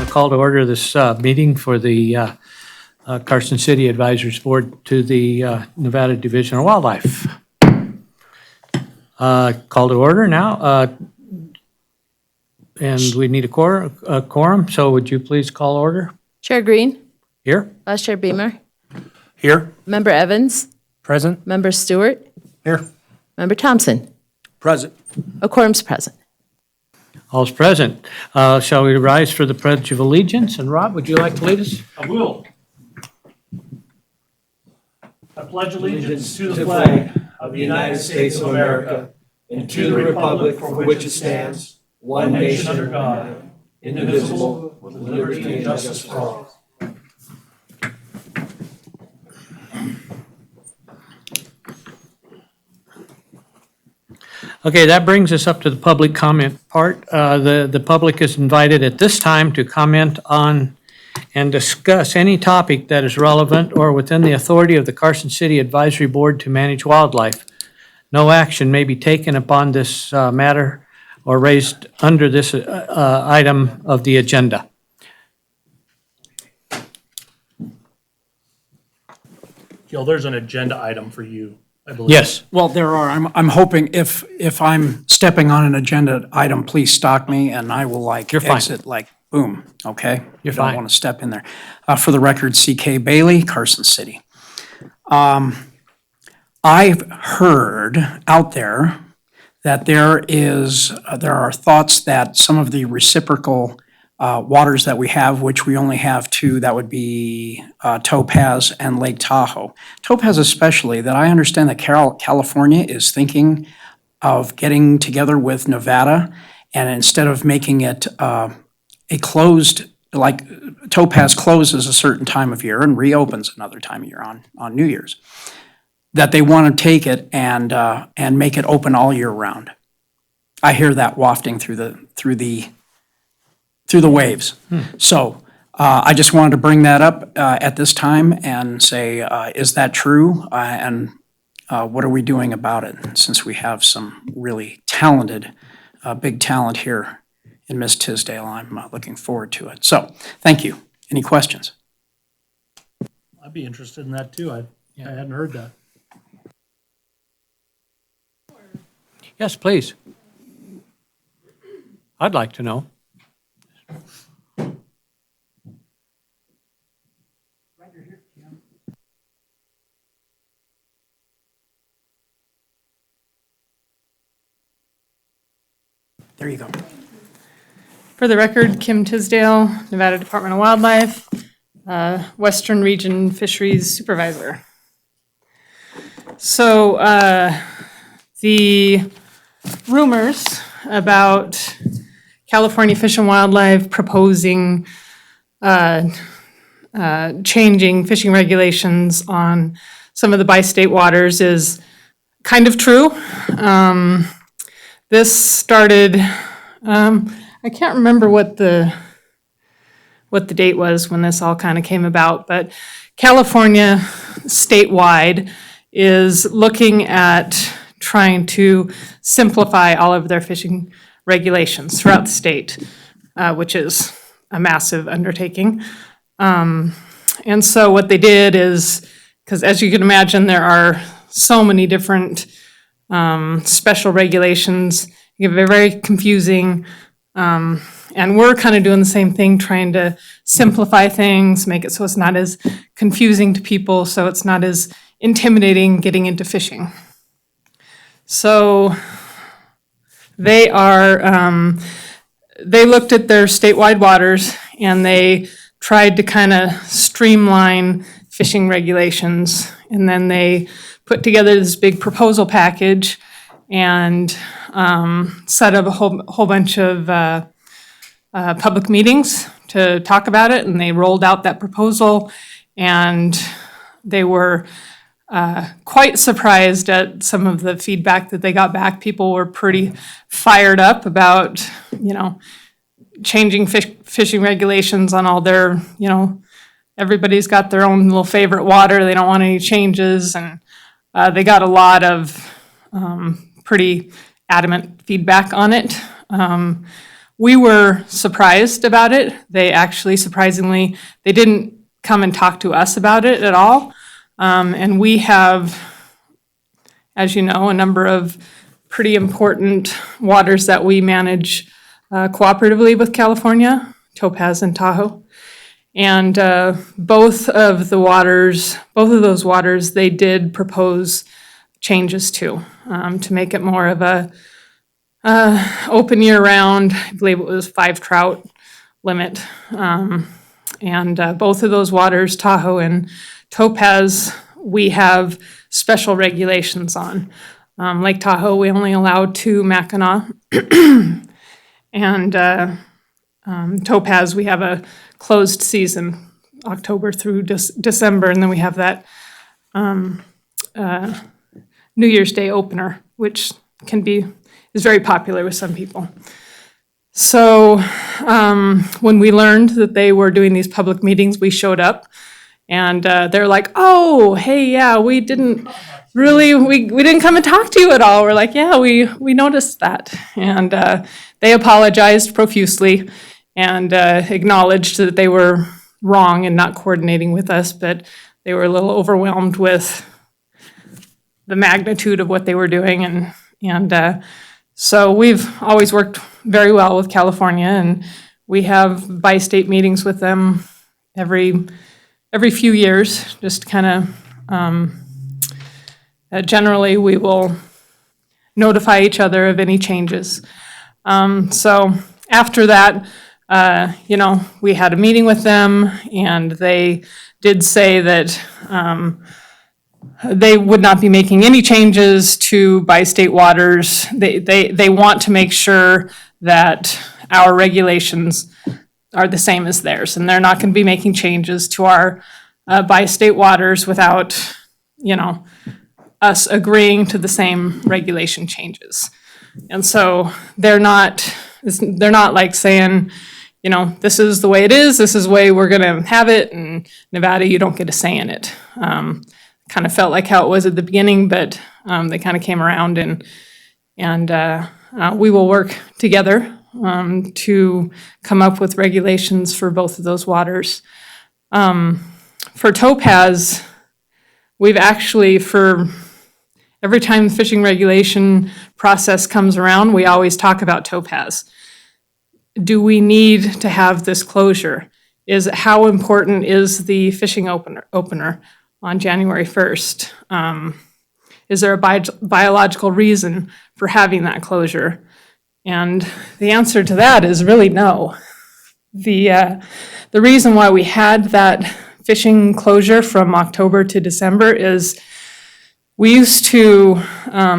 call to order this meeting for the Carson City Advisory Board to the Nevada Division of Wildlife. Call to order now. And we need a quorum, so would you please call order? Chair Green, Here? Vice Chair Beamer, Here. Member Evans, Present. Member Stewart, Here. Member Thompson. Present. A quorum's present. All's present. Shall we rise for the Pledge of Allegiance? And Rob, would you like to lead us? I will. I pledge allegiance to the flag of the United States of America and to the republic for which it stands, one nation under God, indivisible, with liberty and justice for all. Okay, that brings us up to the public comment part. The public is invited at this time to comment on and discuss any topic that is relevant or within the authority of the Carson City Advisory Board to manage wildlife. No action may be taken upon this matter or raised under this item of the agenda. Gil, there's an agenda item for you, I believe. Yes. Well, there are. I'm hoping if I'm stepping on an agenda item, please stop me and I will You're fine. exit boom, okay? You're I don't fine. want to step in there. For the record, C.K. Bailey, Carson City. I've heard out there that there are thoughts that some of the reciprocal waters that we have, which we only have two, that would be Topaz and Lake Tahoe. Topaz especially, that I understand that California is thinking of getting together with Nevada, and instead of making it a closed, like Topaz closes a certain time of year and reopens another time of year on New Year's, that they want to take it and make it open all year round. I hear that wafting through the waves. So I just wanted to bring that up at this time and say, is that true? And what are we doing about it? Since we have some really talented, big talent here in Miss Tisdale, I'm looking forward to it. So, thank you. Any questions? I'd be interested in that too. I hadn't heard that. Yes, please. I'd like to know. There you go. For the record, Kim Tisdale, Nevada Department of Wildlife, Western Region Fisheries Supervisor. So the rumors about California Fish and Wildlife proposing changing fishing regulations on some of the bi-state waters is kind of true. This started, I can't remember what the date was when this all kind of came about, but California statewide is looking at trying to simplify all of their fishing regulations throughout the state, which is a massive undertaking. And so what they did is, because as you can imagine, there are so many different special regulations, they're very confusing, and we're kind of doing the same thing, trying to simplify things, make it so it's not as confusing to people, so it's not as intimidating getting into fishing. So they looked at their statewide waters and they tried to kind of streamline fishing regulations, and then they put together this big proposal package and set up a whole bunch of public meetings to talk about it, and they rolled out that proposal, and they were quite surprised at some of the feedback that they got back. People were pretty fired up about, changing fishing regulations on all their, everybody's got their own little favorite water. They don't want any changes, and they got a lot of pretty adamant feedback on it. we were surprised about it. They actually, surprisingly, they didn't come and talk to us about it at all. And we have, as you know, a number of pretty important waters that we manage cooperatively with California, Topaz and Tahoe. And both of those waters, they did propose changes to make it more of a open year-round. I believe it was 5 trout limit. And both of those waters, Tahoe and Topaz, we have special regulations on. Lake Tahoe, we only allow 2 Mackinac. And Topaz, we have a closed season, October through December, and then we have that New Year's Day opener, which is very popular with some people. So when we learned that they were doing these public meetings, we showed up, and they're like, "Oh, hey, yeah, we didn't come and talk to you at all." We're like, "Yeah, we noticed that," and they apologized profusely and acknowledged that they were wrong in not coordinating with us, but they were a little overwhelmed with the magnitude of what they were doing, and so we've always worked very well with California, and we have bi-state meetings with them every few years. Just kind of generally, we will notify each other of any changes. So after that, we had a meeting with them, and they did say that they would not be making any changes to bi-state waters. They want to make sure that our regulations are the same as theirs, and they're not going to be making changes to our bi-state waters without, us agreeing to the same regulation changes. And so they're not like saying, this is the way it is, this is the way we're going to have it, and Nevada, you don't get a say in it. Kind of felt like how it was at the beginning, but they kind of came around, and we will work together to come up with regulations for both of those waters. For Topaz, we've actually, for every time the fishing regulation process comes around, we always talk about Topaz. Do we need to have this closure? How important is the fishing opener on January 1st? Is there a biological reason for having that closure? And the answer to that is really no. The reason why we had that fishing closure from October to December is we used to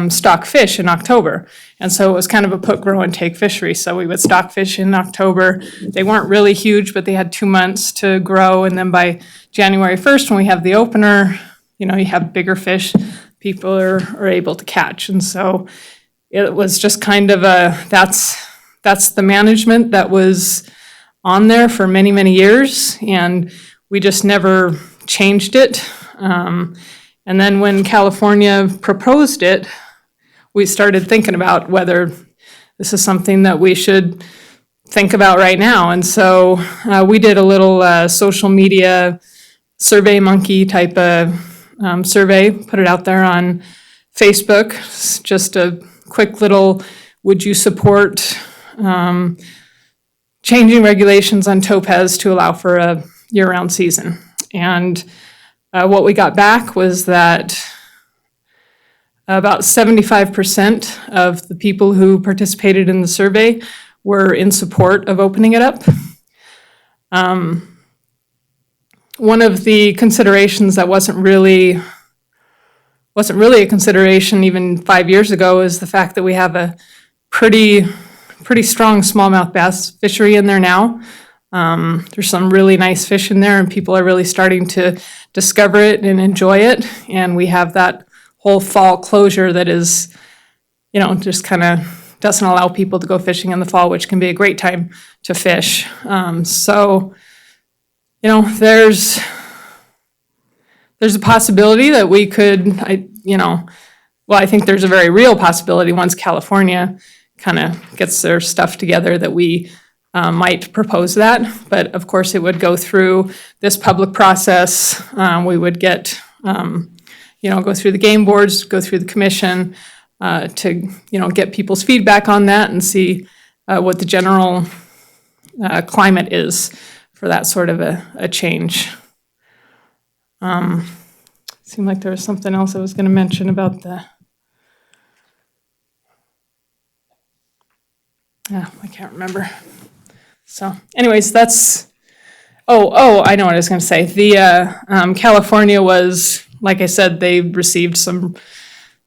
stock fish in October, and so it was kind of a put, grow, and take fishery. So we would stock fish in October. They weren't really huge, but they had 2 months to grow, and then by January 1st, when we have the opener, you have bigger fish people are able to catch. And so it was just kind of that's the management that was on there for many, many years, and we just never changed it. And then when California proposed it, we started thinking about whether this is something that we should think about right now. And so we did a little social media Survey Monkey type of survey, put it out there on Facebook. It's just a quick little, would you support changing regulations on Topaz to allow for a year-round season? And what we got back was that about 75% of the people who participated in the survey were in support of opening it up. One of the considerations that wasn't really a consideration even 5 years ago is the fact that we have a pretty strong smallmouth bass fishery in there now. There's some really nice fish in there, and people are really starting to discover it and enjoy it. And we have that whole fall closure that is, just kind of doesn't allow people to go fishing in the fall, which can be a great time to fish. So, there's a possibility that we could, I think there's a very real possibility once California kind of gets their stuff together that we might propose that, but of course it would go through this public process. We would get, go through the game boards, go through the commission to, get people's feedback on that and see what the general climate is for that sort of a change. Seemed like there was something else I was going to mention about I can't remember. So anyways, that's, I know what I was going to say. The California was, like I said, they received some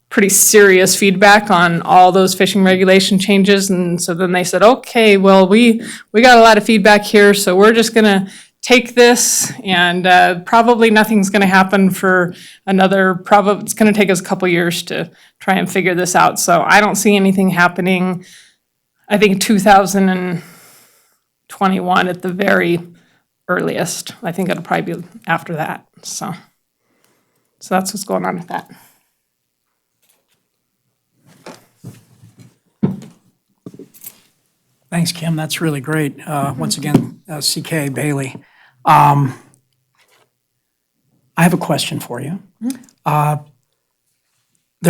pretty serious feedback on all those fishing regulation changes. And so then they said, okay, well, we got a lot of feedback here, so we're just going to take this and probably nothing's going to happen for it's going to take us a couple years to try and figure this out. So I don't see anything happening. I think 2021 at the very earliest. I think it'll probably be after that. So that's what's going on with that. Thanks, Kim. That's really great. Once again, CK Bailey. I have a question for you. There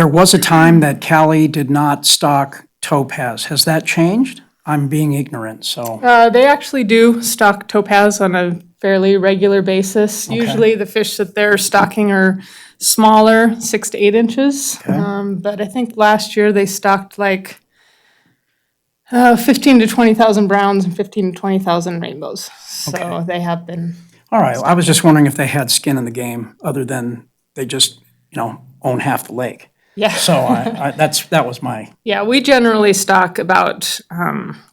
was a time that Cali did not stock topaz. Has that changed? I'm being ignorant, so. They actually do stock topaz on a fairly regular basis. Okay. Usually the fish that they're stocking are smaller, 6 to 8 inches. Okay. But I think last year they stocked like 15 to 20,000 browns and 15 to 20,000 rainbows. So Okay. they have been. All right, I was just wondering if they had skin in the game, other than they just, own half the lake. Yeah. So that was my, Yeah, we generally stock about,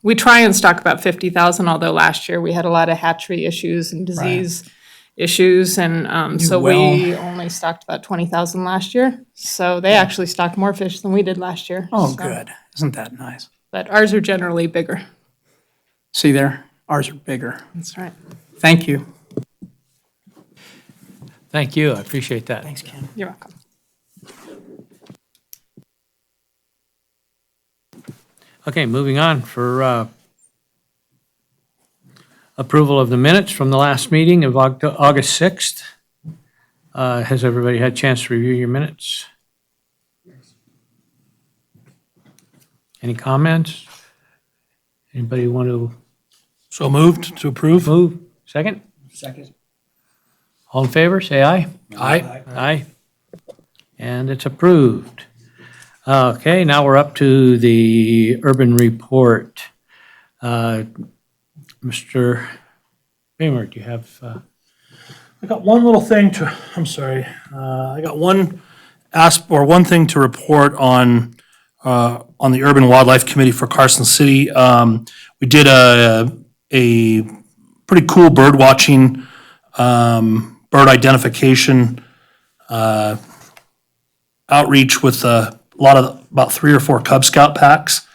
we try and stock about 50,000, although last year we had a lot of hatchery issues and disease issues. And so we only stocked about 20,000 last year. So they actually stocked more fish than we did last year. oh, So- good. Isn't that nice? But ours are generally bigger. See there? Ours are bigger. That's right. Thank you. Thank you, I appreciate that. Thanks, Kim. You're welcome. Okay, moving on for approval of the minutes from the last meeting of August 6th. Has everybody had a chance to review your minutes? Any comments? Anybody want to So moved to approve? move? Second? Second. All in favor, say aye. Aye. Aye. And it's approved. Okay, now we're up to the urban report. Mr. Bamer, do you have, I got one little thing I got one thing to report on the Urban Wildlife Committee for Carson City. We did a pretty cool bird watching, bird identification, outreach with about 3 or 4 Cub Scout packs.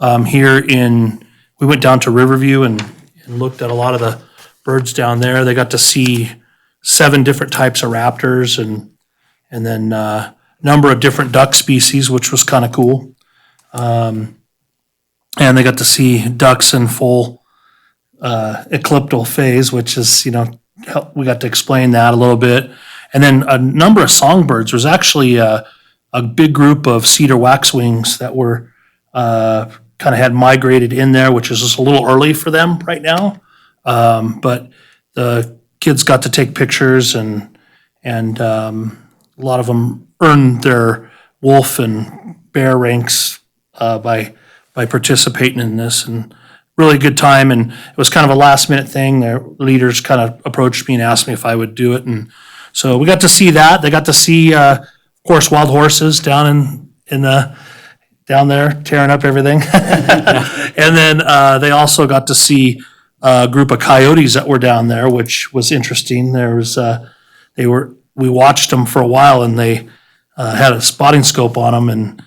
We went down to Riverview and looked at a lot of the birds down there. They got to see 7 different types of raptors and then a number of different duck species, which was kind of cool. And they got to see ducks in full ecliptical phase, which is, we got to explain that a little bit. And then a number of songbirds. There's actually a big group of cedar waxwings that were kind of had migrated in there, which is just a little early for them right now. But the kids got to take pictures and a lot of them earned their wolf and bear ranks by participating in this, and really good time. And it was kind of a last minute thing. Their leaders kind of approached me and asked me if I would do it, and so we got to see that. They got to see, of course, wild horses down down there tearing up everything, and then they also got to see a group of coyotes that were down there, which was interesting. We watched them for a while, and they had a spotting scope on them,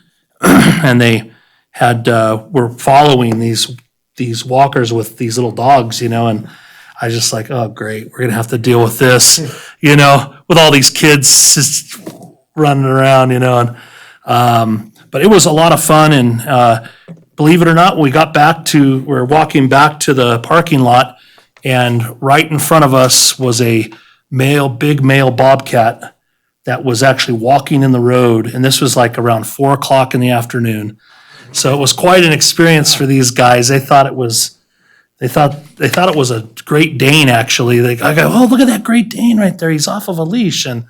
and they were following these walkers with these little dogs, and I just like, oh great, we're gonna have to deal with this, with all these kids just running around, and but it was a lot of fun, and believe it or not, we're walking back to the parking lot, and right in front of us was a big male bobcat that was actually walking in the road, and this was like around 4 o'clock in the afternoon. So it was quite an experience for these guys. They thought it was a Great Dane, actually. I go, oh, look at that Great Dane right there. He's off of a leash. And,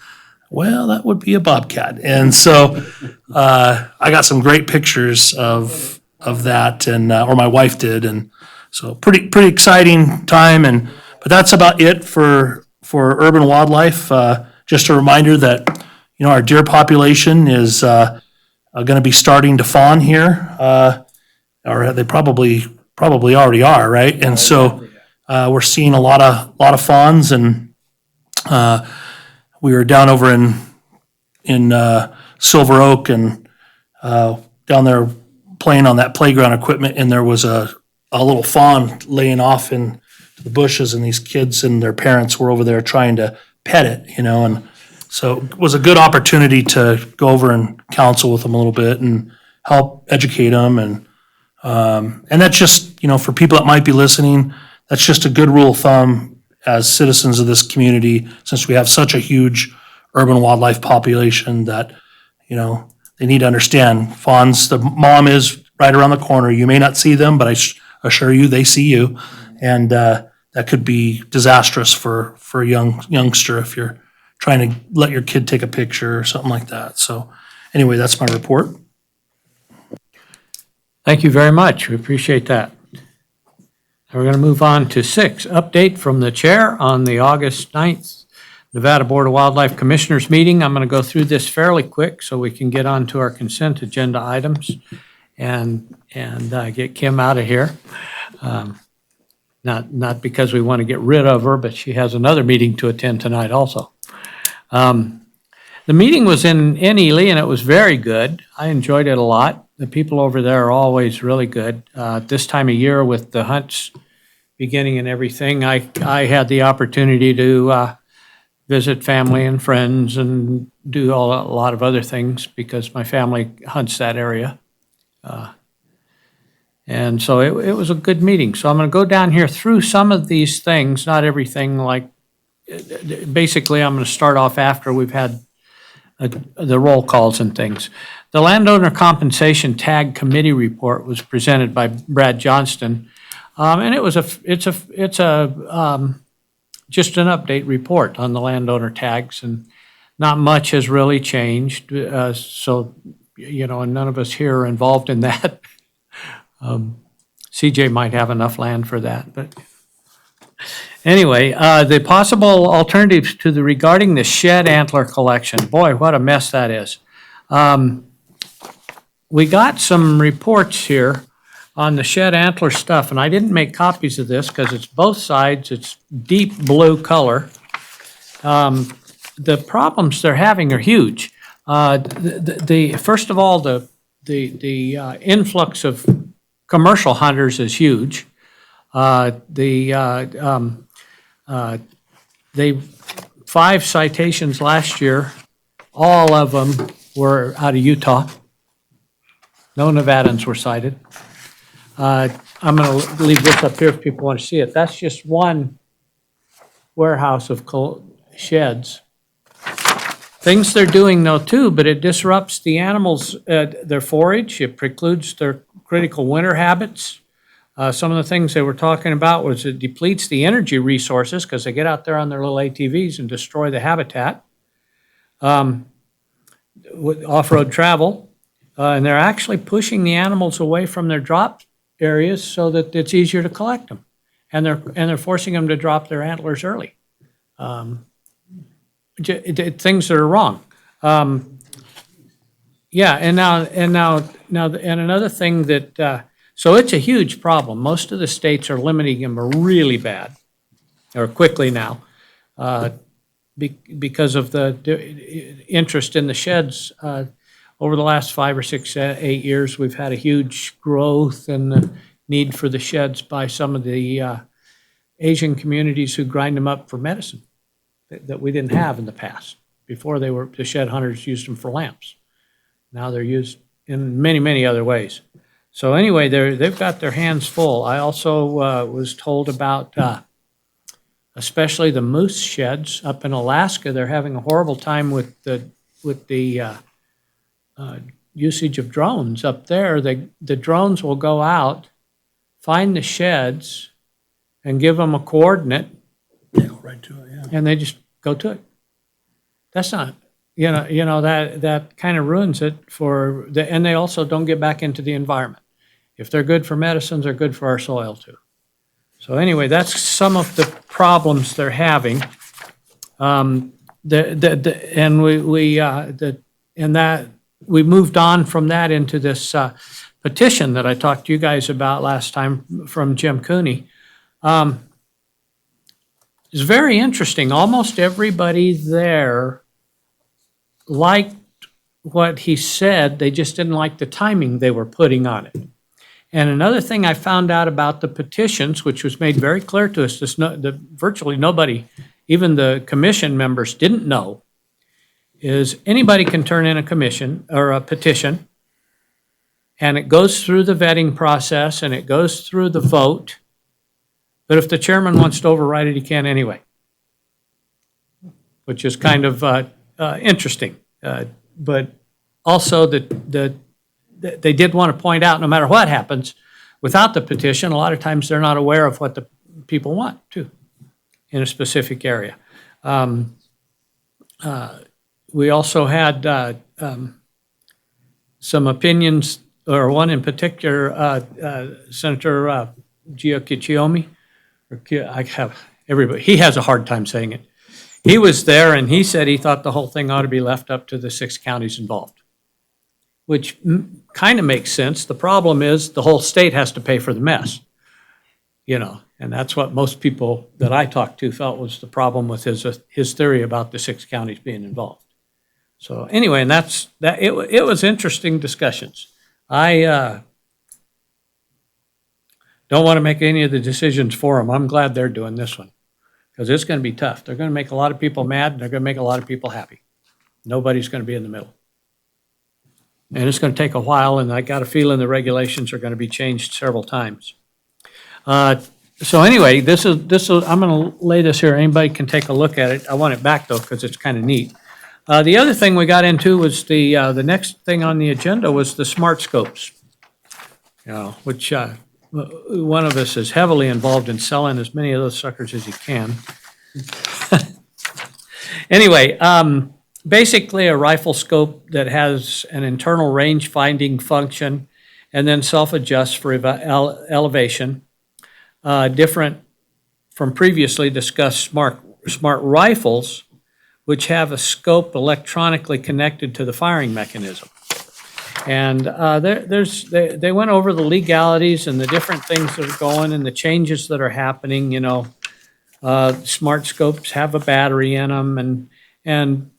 well, that would be a bobcat. And so I got some great pictures of that, and or my wife did. And so pretty exciting time. But that's about it for urban wildlife. Just a reminder that, our deer population is going to be starting to fawn here, or they probably already are, right? And so we're seeing a lot of fawns, and we were down over in Silver Oak, and down there playing on that playground equipment, and there was a little fawn laying off in the bushes, and these kids and their parents were over there trying to pet it, and so it was a good opportunity to go over and counsel with them a little bit and help educate them. And that's just, for people that might be listening, that's just a good rule of thumb as citizens of this community, since we have such a huge urban wildlife population that, they need to understand fawns, the mom is right around the corner. You may not see them, but I assure you they see you. And that could be disastrous for a youngster if you're trying to let your kid take a picture or something like that. So anyway, that's my report. Thank you very much. We appreciate that. Now we're going to move on to 6, update from the chair on the August 9th Nevada Board of Wildlife Commissioners meeting. I'm going to go through this fairly quick so we can get on to our consent agenda items and get Kim out of here. Not because we want to get rid of her, but she has another meeting to attend tonight also. The meeting was in Ely, and it was very good. I enjoyed it a lot. The people over there are always really good. This time of year with the hunts beginning and everything, I had the opportunity to visit family and friends and do a lot of other things because my family hunts that area. And so it was a good meeting. So I'm going to go down here through some of these things, not everything. Basically, I'm going to start off after we've had the roll calls and things. The Landowner Compensation Tag Committee report was presented by Brad Johnston, and it's just an update report on the landowner tags, and not much has really changed. So, and none of us here are involved in that. CJ might have enough land for that, but anyway, the possible alternatives regarding the shed antler collection. Boy, what a mess that is. We got some reports here on the shed antler stuff, and I didn't make copies of this because it's both sides. It's deep blue color. The problems they're having are huge. First of all, the influx of commercial hunters is huge. They 5 citations last year, all of them were out of Utah. No Nevadans were cited. I'm going to leave this up here if people want to see it. That's just one warehouse of sheds. Things they're doing though too, but it disrupts the animals, their forage. It precludes their critical winter habits. Some of the things they were talking about was it depletes the energy resources because they get out there on their little ATVs and destroy the habitat. With off-road travel, and they're actually pushing the animals away from their drop areas so that it's easier to collect them, and they're forcing them to drop their antlers early. Things that are wrong. Yeah, and another thing that. So it's a huge problem. Most of the states are limiting them really bad, or quickly now, because of the interest in the sheds. Over the last 5 or 6, 8 years, we've had a huge growth in the need for the sheds by some of the Asian communities who grind them up for medicine that we didn't have in the past. Before the shed hunters used them for lamps. Now they're used in many, many other ways. So anyway, they've got their hands full. I also was told about especially the moose sheds up in Alaska. They're having a horrible time with the usage of drones up there. The drones will go out, find the sheds, and give them a coordinate, Yeah, right to it, yeah. and they just go to it. That's not, that kind of ruins it and they also don't get back into the environment. If they're good for medicines, they're good for our soil too. So anyway, that's some of the problems they're having. We moved on from that into this petition that I talked to you guys about last time from Jim Cooney. It's very interesting. Almost everybody there liked what he said. They just didn't like the timing they were putting on it. And another thing I found out about the petitions, which was made very clear to us, virtually nobody, even the commission members, didn't know, is anybody can turn in a commission or a petition, and it goes through the vetting process and it goes through the vote. But if the chairman wants to override it, he can anyway, which is kind of interesting. But also they did want to point out, no matter what happens, without the petition, a lot of times they're not aware of what the people want, too, in a specific area. We also had some opinions, or one in particular, Senator Gio Kichiomi. He has a hard time saying it. He was there, and he said he thought the whole thing ought to be left up to the 6 counties involved, which kind of makes sense. The problem is the whole state has to pay for the mess, and that's what most people that I talked to felt was the problem with his theory about the 6 counties being involved. So anyway, and it was interesting discussions. I don't want to make any of the decisions for them. I'm glad they're doing this one, because it's going to be tough. They're going to make a lot of people mad, and they're going to make a lot of people happy. Nobody's going to be in the middle. And it's going to take a while, and I got a feeling the regulations are going to be changed several times. So anyway, this is. I'm going to lay this here. Anybody can take a look at it. I want it back, though, because it's kind of neat. The other thing we got into was the next thing on the agenda was the smart scopes, which one of us is heavily involved in selling as many of those suckers as he can. Anyway, basically a rifle scope that has an internal range finding function and then self-adjusts for elevation. Different from previously discussed smart rifles, which have a scope electronically connected to the firing mechanism. And they went over the legalities and the different things that are going and the changes that are happening. Smart scopes have a battery in them, and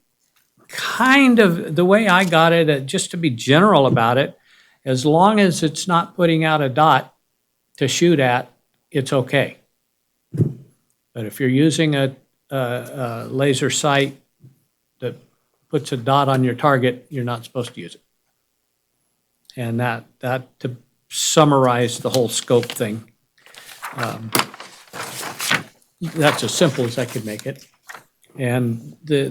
kind of the way I got it, just to be general about it, as long as it's not putting out a dot to shoot at, it's okay. But if you're using a laser sight that puts a dot on your target, you're not supposed to use it. And that to summarize the whole scope thing, that's as simple as I could make it. And the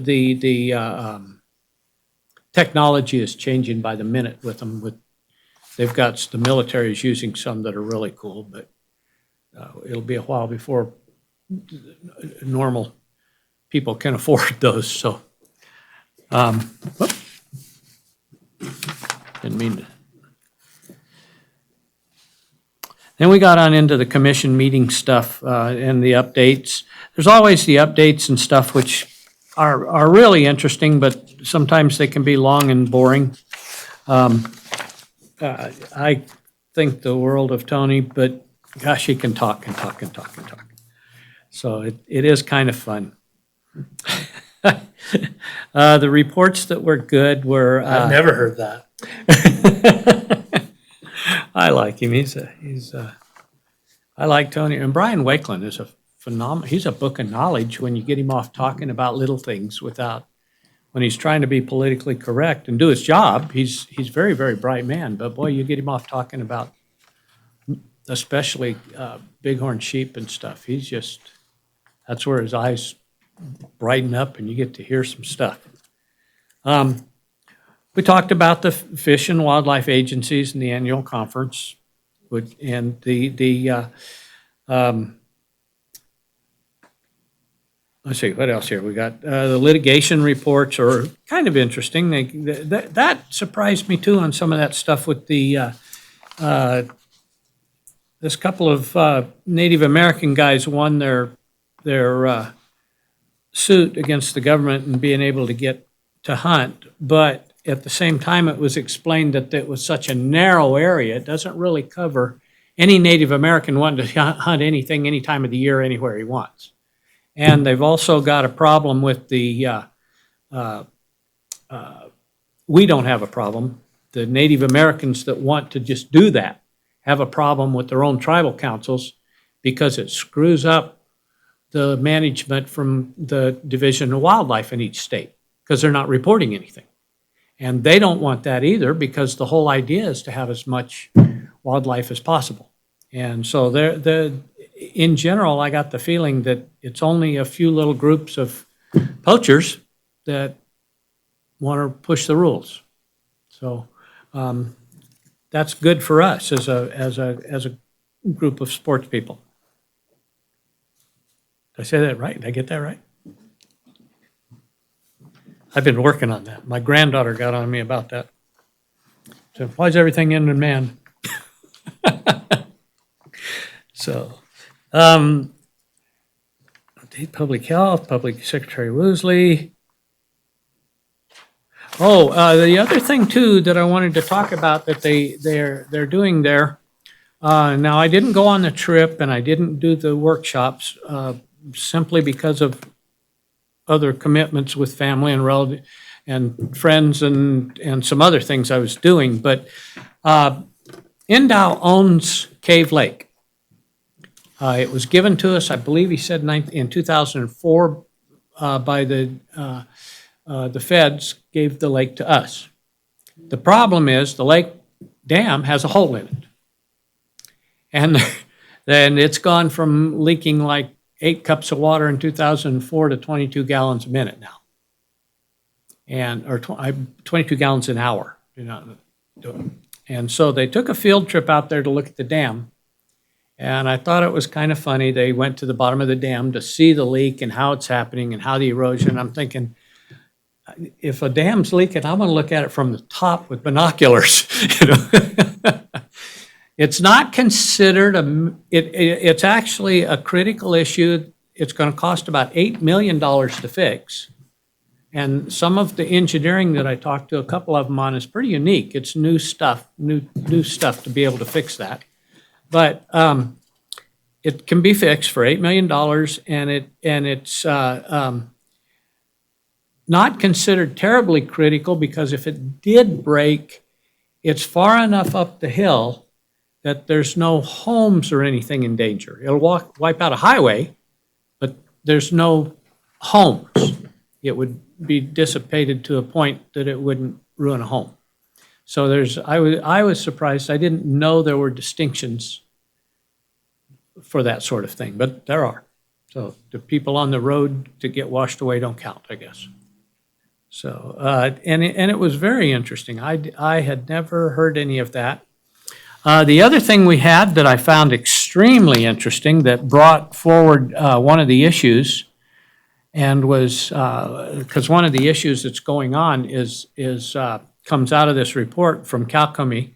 technology is changing by the minute with them. The military is using some that are really cool, but it'll be a while before normal people can afford those. So, didn't mean to. Then we got on into the commission meeting stuff and the updates. There's always the updates and stuff which are really interesting, but sometimes they can be long and boring. I think the world of Tony, but gosh, he can talk and talk and talk and talk. So it is kind of fun. The reports that were good were. I've never heard that. I like him. I like Tony. And Brian Wakeland is a phenomenal, he's a book of knowledge when you get him off talking about little things without when he's trying to be politically correct and do his job. He's very, very bright man, but boy, you get him off talking about especially bighorn sheep and stuff. He's just, that's where his eyes brighten up and you get to hear some stuff. We talked about the Fish and Wildlife Agencies and the annual conference, and let's see, what else here? We got the litigation reports are kind of interesting. That surprised me too on some of that stuff with the this couple of Native American guys won their suit against the government and being able to get to hunt, but at the same time, it was explained that it was such a narrow area, it doesn't really cover any Native American wanting to hunt anything, any time of the year, anywhere he wants. And they've also got a problem with the, we don't have a problem. The Native Americans that want to just do that have a problem with their own tribal councils because it screws up the management from the Division of Wildlife in each state because they're not reporting anything. And they don't want that either because the whole idea is to have as much wildlife as possible. And so in general, I got the feeling that it's only a few little groups of poachers that want to push the rules. So that's good for us as a group of sports people. Did I say that right? Did I get that right? I've been working on that. My granddaughter got on me about that. So why is everything in man? So, Public Health, Public Secretary Woosley. Oh, the other thing too that I wanted to talk about that they're doing there. Now I didn't go on the trip and I didn't do the workshops simply because of other commitments with family and relative and friends and some other things I was doing. But Endow owns Cave Lake. It was given to us, I believe he said in 2004 by the feds gave the lake to us. The problem is the lake dam has a hole in it. And then it's gone from leaking like 8 cups of water in 2004 to 22 gallons a minute now. Or 22 gallons an hour. And so they took a field trip out there to look at the dam. And I thought it was kind of funny. They went to the bottom of the dam to see the leak and how it's happening and how the erosion. I'm thinking, if a dam's leaking, I want to look at it from the top with binoculars. It's not considered it's actually a critical issue. It's going to cost about $8 million to fix. And some of the engineering that I talked to a couple of them on is pretty unique. It's new stuff to be able to fix that. But it can be fixed for $8 million, and it's not considered terribly critical because if it did break, it's far enough up the hill that there's no homes or anything in danger. It'll wipe out a highway, but there's no homes. It would be dissipated to a point that it wouldn't ruin a home. So I was surprised. I didn't know there were distinctions for that sort of thing, but there are. So the people on the road to get washed away don't count, I guess. So and it was very interesting. I had never heard any of that. The other thing we had that I found extremely interesting that brought forward one of the issues, and was because one of the issues that's going on is comes out of this report from Calcomie,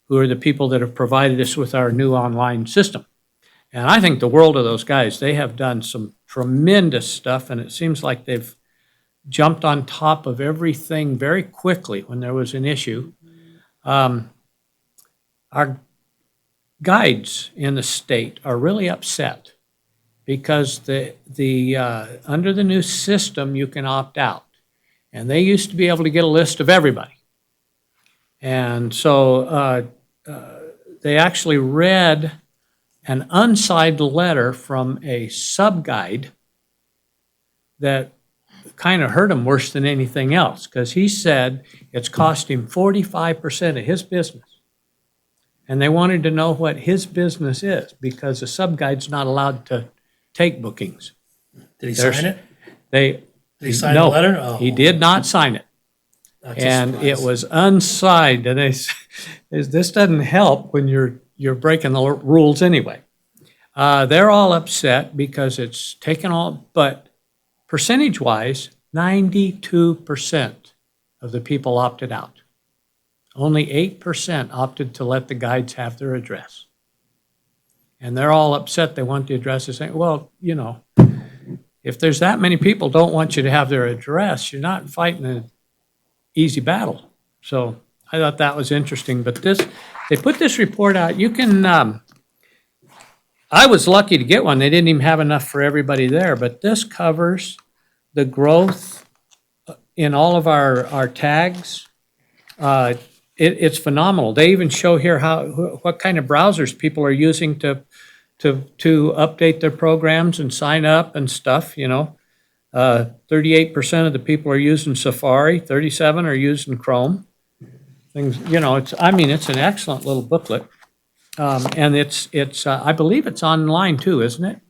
who are the people that have provided us with our new online system. And I think the world of those guys. They have done some tremendous stuff, and it seems like they've jumped on top of everything very quickly when there was an issue. Our guides in the state are really upset because under the new system, you can opt out. And they used to be able to get a list of everybody. And so they actually read an unsigned letter from a sub-guide that kind of hurt him worse than anything else, because he said it's cost him 45% of his business. And they wanted to know what his business is, because the sub-guide's not allowed to take bookings. Did he There's- sign it? They, Did he sign the no, letter? Oh, he did not sign it. that's a And it surprise. was unsigned, and this doesn't help when you're breaking the rules anyway. They're all upset because it's taken all, but percentage-wise, 92% of the people opted out. Only 8% opted to let the guides have their address. And they're all upset, they want the addresses, saying, well, you know, if there's that many people don't want you to have their address, you're not fighting an easy battle. So I thought that was interesting, but they put this report out, you can, I was lucky to get one, they didn't even have enough for everybody there, but this covers the growth in all of our tags. It's phenomenal. They even show here what kind of browsers people are using to update their programs and sign up and stuff, you know. 38% of the people are using Safari, 37 are using Chrome. Things, you know, it's an excellent little booklet. And it's I believe it's online too, isn't it?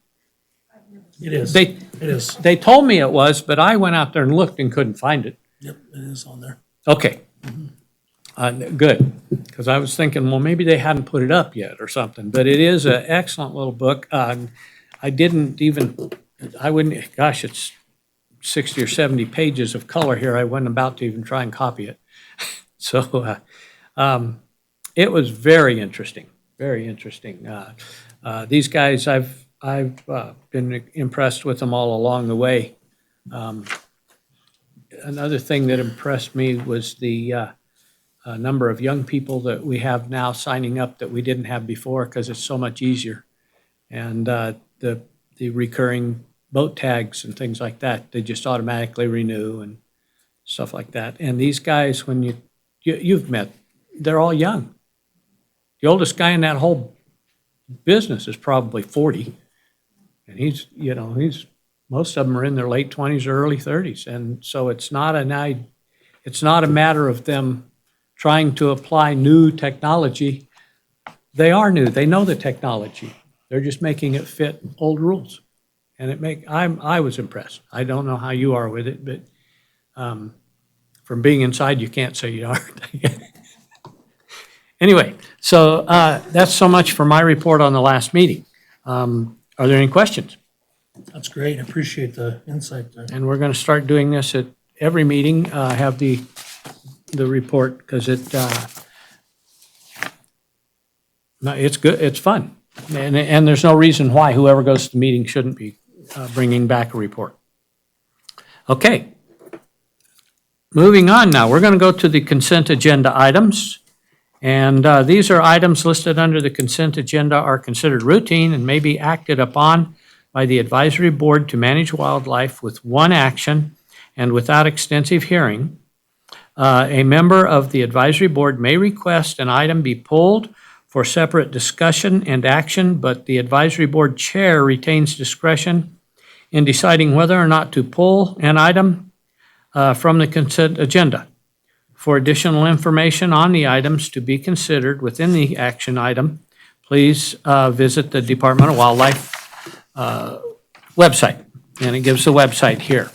It is. They, It is. they told me it was, but I went out there and looked and couldn't find it. Yep, it is on there. Okay. Good, because I was thinking, well, maybe they hadn't put it up yet or something, but it is an excellent little book. I didn't even, I wouldn't, gosh, it's 60 or 70 pages of color here. I wasn't about to even try and copy it. So it was very interesting, very interesting. These guys, I've been impressed with them all along the way. Another thing that impressed me was the number of young people that we have now signing up that we didn't have before, because it's so much easier. And the recurring boat tags and things like that, they just automatically renew and stuff like that. And these guys, when you've met, they're all young. The oldest guy in that whole business is probably 40. And most of them are in their late 20s or early 30s. And so it's not a matter of them trying to apply new technology. They are new. They know the technology. They're just making it fit old rules. And I was impressed. I don't know how you are with it, but from being inside, you can't say you aren't. Anyway, so that's so much for my report on the last meeting. Are there any questions? That's great. I appreciate the insight there. And we're going to start doing this at every meeting, have the report, because it's good, it's fun. And there's no reason why whoever goes to the meeting shouldn't be bringing back a report. Okay. Moving on now, we're going to go to the consent agenda items. And these are items listed under the consent agenda are considered routine and may be acted upon by the advisory board to manage wildlife with one action and without extensive hearing. A member of the advisory board may request an item be pulled for separate discussion and action, but the advisory board chair retains discretion in deciding whether or not to pull an item from the consent agenda. For additional information on the items to be considered within the action item, please visit the Department of Wildlife website, and it gives the website here.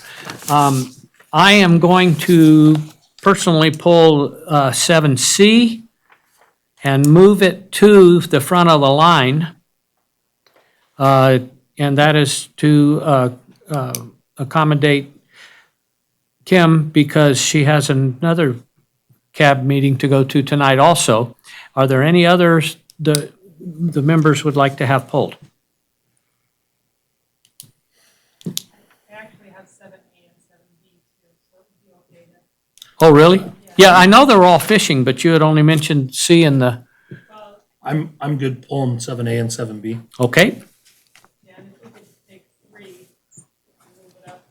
I am going to personally pull 7C and move it to the front of the line, and that is to accommodate Kim, because she has another CAB meeting to go to tonight also. Are there any others the members would like to have pulled? I actually have 7A and 7B too, so it would be okay to. Oh, really? Yeah, I know they're all fishing, but you had only mentioned C in the, I'm good pulling 7A and 7B. okay? Yeah, and if we could take 3 and move it up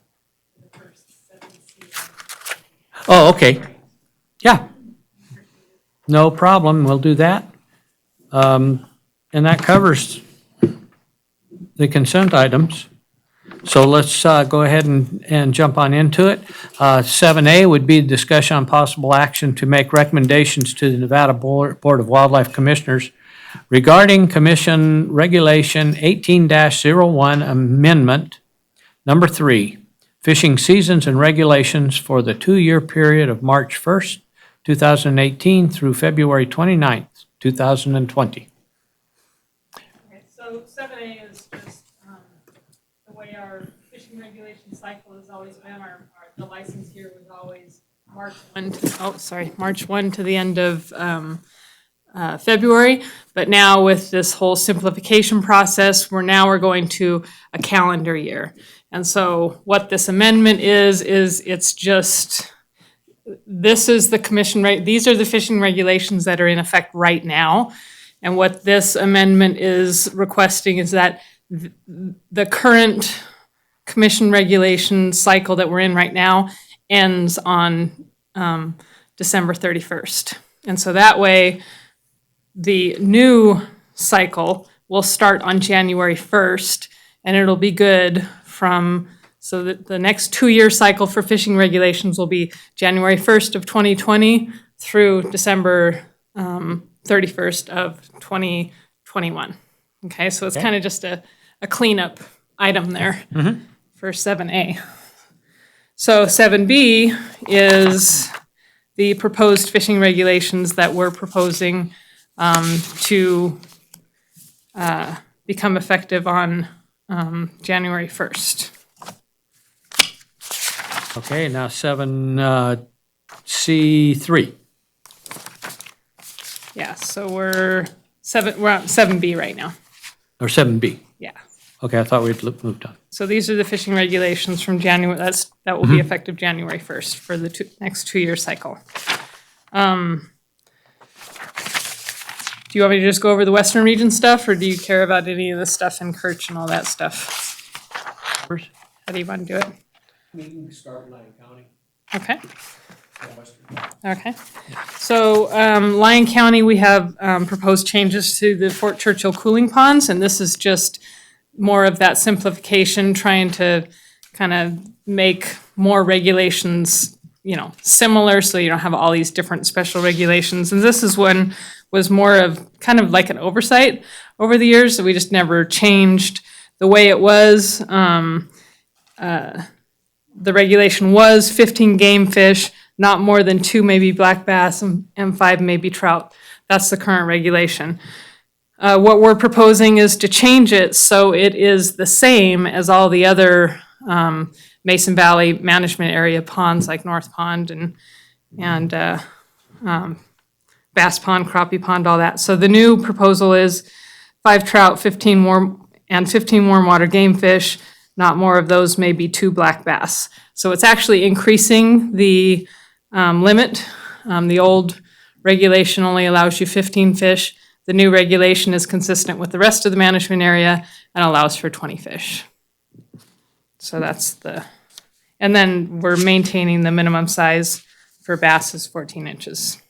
to the first 7C. Oh, okay. Yeah. No problem, we'll do that. And that covers the consent items. So let's go ahead and jump on into it. 7A would be discussion on possible action to make recommendations to the Nevada Board of Wildlife Commissioners regarding Commission Regulation 18-01 Amendment Number 3, fishing seasons and regulations for the 2-year period of March 1st, 2018 through February 29th, 2020. Okay, so 7A is just the way our fishing regulation cycle has always been. The license here was always March 1 to the end of February. But now with this whole simplification process, we're going to a calendar year. And so what this amendment is it's just, this is the commission these are the fishing regulations that are in effect right now. And what this amendment is requesting is that the current commission regulation cycle that we're in right now ends on December 31st. And so that way, the new cycle will start on January 1st, and it'll be good so that the next 2-year cycle for fishing regulations will be January 1st of 2020 through December 31st of 2021. Okay, so it's kind of just a cleanup item there for 7A. So 7B is the proposed fishing regulations that we're proposing to become effective on January 1st. Okay, now 7C3. Yeah, so we're on 7B right now. Or 7B. Yeah. Okay, I thought we'd moved on. So these are the fishing regulations from January, that will be effective January 1st for the next 2-year cycle. Do you want me to just go over the Western Region stuff, or do you care about any of the stuff in Kirch and all that stuff? First? How do you want to do it? We can start in Lyon County. Okay. Okay. So Lyon County, we have proposed changes to the Fort Churchill cooling ponds, and this is just more of that simplification, trying to kind of make more regulations, similar, so you don't have all these different special regulations. And this is one was more of kind of like an oversight over the years, so we just never changed the way it was. The regulation was 15 game fish, not more than 2 maybe black bass, and 5 maybe trout. That's the current regulation. What we're proposing is to change it so it is the same as all the other Mason Valley management area ponds like North Pond and Bass Pond, Crappie Pond, all that. So the new proposal is 5 trout, 15 warm water game fish, not more of those, maybe 2 black bass. So it's actually increasing the limit. The old regulation only allows you 15 fish. The new regulation is consistent with the rest of the management area and allows for 20 fish. So that's and then we're maintaining the minimum size for bass is 14 inches.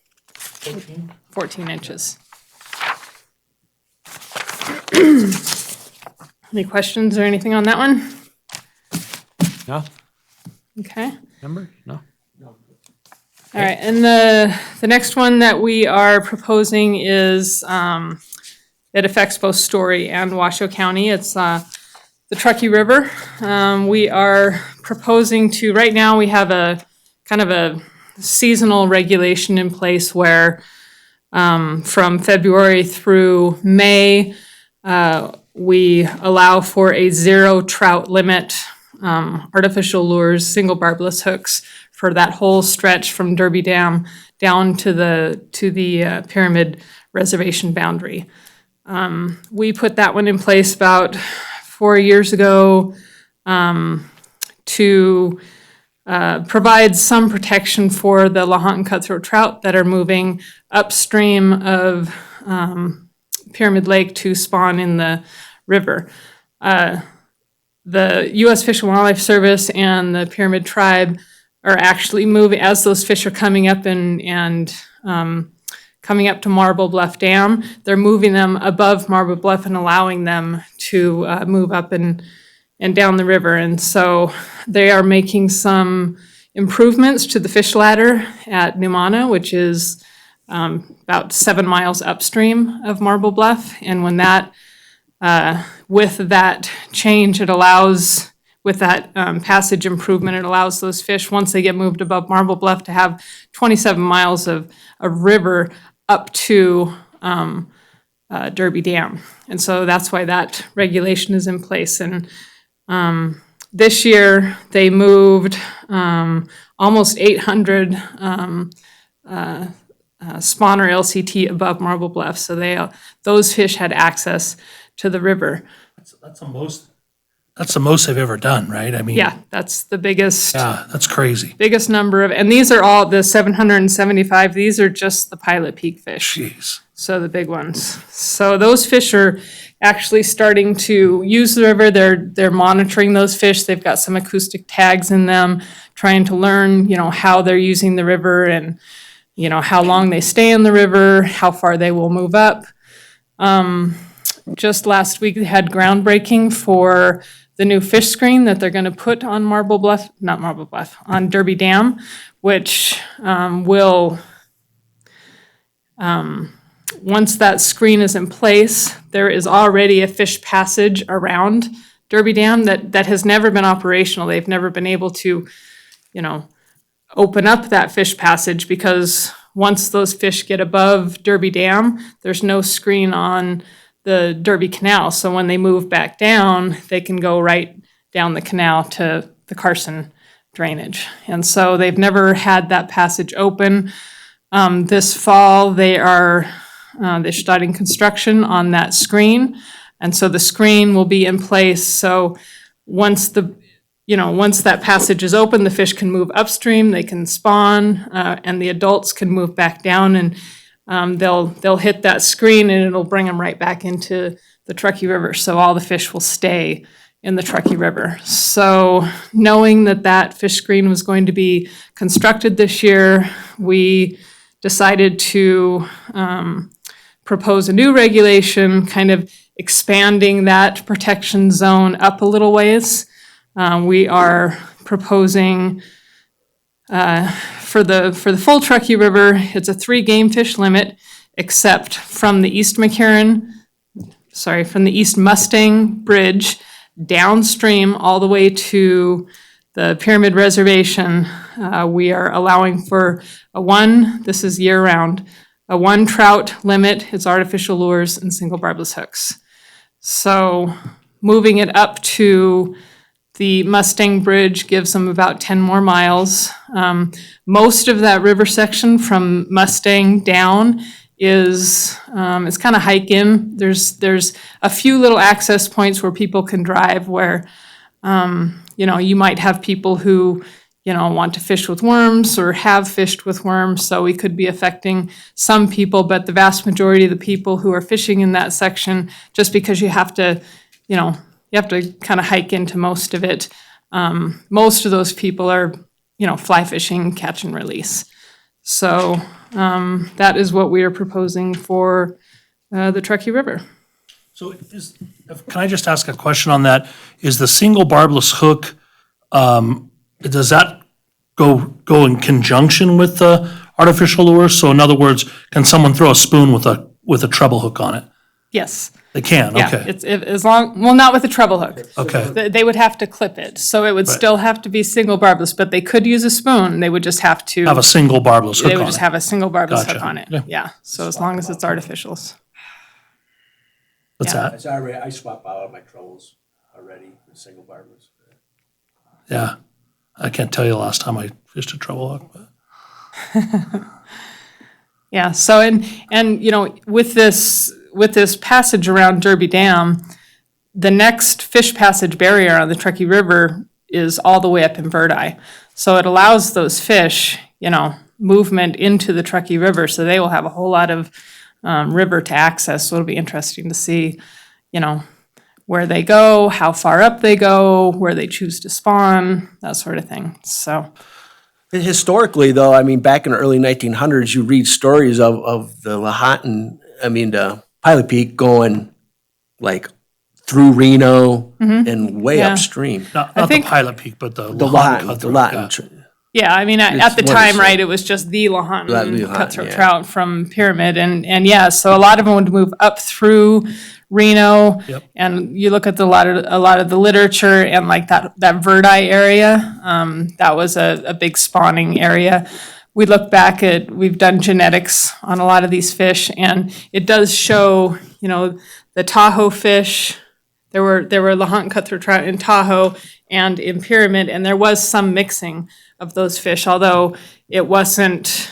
14 inches. Any questions or anything on that one? No? Okay. Number? No? All right, and the next one that we are proposing is, it affects both Story and Washoe County. It's the Truckee River. We are proposing to, right now, we have a kind of a seasonal regulation in place where from February through May, we allow for a 0 trout limit, artificial lures, single barbless hooks for that whole stretch from Derby Dam down to the Pyramid Reservation boundary. We put that one in place about 4 years ago to provide some protection for the Lahontan cutthroat trout that are moving upstream of Pyramid Lake to spawn in the river. The U.S. Fish and Wildlife Service and the Pyramid Tribe are actually moving, as those fish are coming up and coming up to Marble Bluff Dam, they're moving them above Marble Bluff and allowing them to move up and and down the river. And so they are making some improvements to the fish ladder at Numana, which is about 7 miles upstream of Marble Bluff. And when that, with that change, it allows, with that passage improvement, it allows those fish, once they get moved above Marble Bluff, to have 27 miles of river up to Derby Dam. And so that's why that regulation is in place. And this year, they moved almost 800 spawner LCT above Marble Bluff. So those fish had access to the river. That's the most they've ever done, right? I mean. Yeah, that's the biggest. Yeah, that's crazy. Biggest number of, and these are all the 775, these are just the Pilot Peak fish. Jeez. So the big ones. So those fish are actually starting to use the river. They're monitoring those fish. They've got some acoustic tags in them, trying to learn, how they're using the river and, how long they stay in the river, how far they will move up. Just last week, they had groundbreaking for the new fish screen that they're going to put on on Derby Dam, which will, once that screen is in place, there is already a fish passage around Derby Dam that has never been operational. They've never been able to, open up that fish passage because once those fish get above Derby Dam, there's no screen on the Derby Canal. So when they move back down, they can go right down the canal to the Carson drainage. And so they've never had that passage open. This fall, they're starting construction on that screen. And so the screen will be in place. So once that passage is open, the fish can move upstream, they can spawn, and the adults can move back down, and they'll hit that screen and it'll bring them right back into the Truckee River. So all the fish will stay in the Truckee River. So knowing that fish screen was going to be constructed this year, we decided to propose a new regulation, kind of expanding that protection zone up a little ways. We are proposing for the full Truckee River, it's a 3 game fish limit, except from the East Mustang Bridge downstream all the way to the Pyramid Reservation. We are allowing for this is year round, a 1 trout limit, it's artificial lures and single barbless hooks. So moving it up to the Mustang Bridge gives them about 10 more miles. Most of that river section from Mustang down is it's kind of hike in. There's a few little access points where people can drive where you might have people who want to fish with worms or have fished with worms, so we could be affecting some people, but the vast majority of the people who are fishing in that section, just because you have to kind of hike into most of it. Most of those people are, fly fishing, catch and release. So that is what we are proposing for the Truckee River. So can I just ask a question on that? Is the single barbless hook, does that go in conjunction with the artificial lure? So in other words, can someone throw a spoon with a treble hook on it? Yes. They can, Yeah, okay. it's not with a treble hook. Okay, They would have to clip it, so it would still have to be single barbless, but they could use a spoon. They would just have to. have a single barbless hook They on would just it. have a single barbless Gotcha. hook on it. Yeah. Yeah, so as long as it's artificials. What's yeah. that? I swap out my troubles already with single barbers. Yeah. I can't tell you the last time I fished a treble hook, but. Yeah, so and with this passage around Derby Dam, the next fish passage barrier on the Truckee River is all the way up in Verdi. So it allows those fish, movement into the Truckee River, so they will have a whole lot of river to access. So it'll be interesting to see, where they go, how far up they go, where they choose to spawn, that sort of thing. So. Historically, though, back in the early 1900s, you read stories of the Lahontan, the Pilot Peak going like through Reno and way Yeah. upstream. Not the think- Pilot Peak, but the The Lahontan Latin, the Cutthroat, Latin. yeah. Yeah, I mean, at It's the what time, it's- right, it was just the That Lahontan Lahontan, cutthroat yeah. trout from Pyramid, and yeah, so a lot of them would move up through Reno. Yep. And you look at a lot of the literature and like that Verdi area, that was a big spawning area. We look back at, we've done genetics on a lot of these fish, and it does show, the Tahoe fish. There were Lahontan cutthroat trout in Tahoe and in Pyramid, and there was some mixing of those fish, although it wasn't,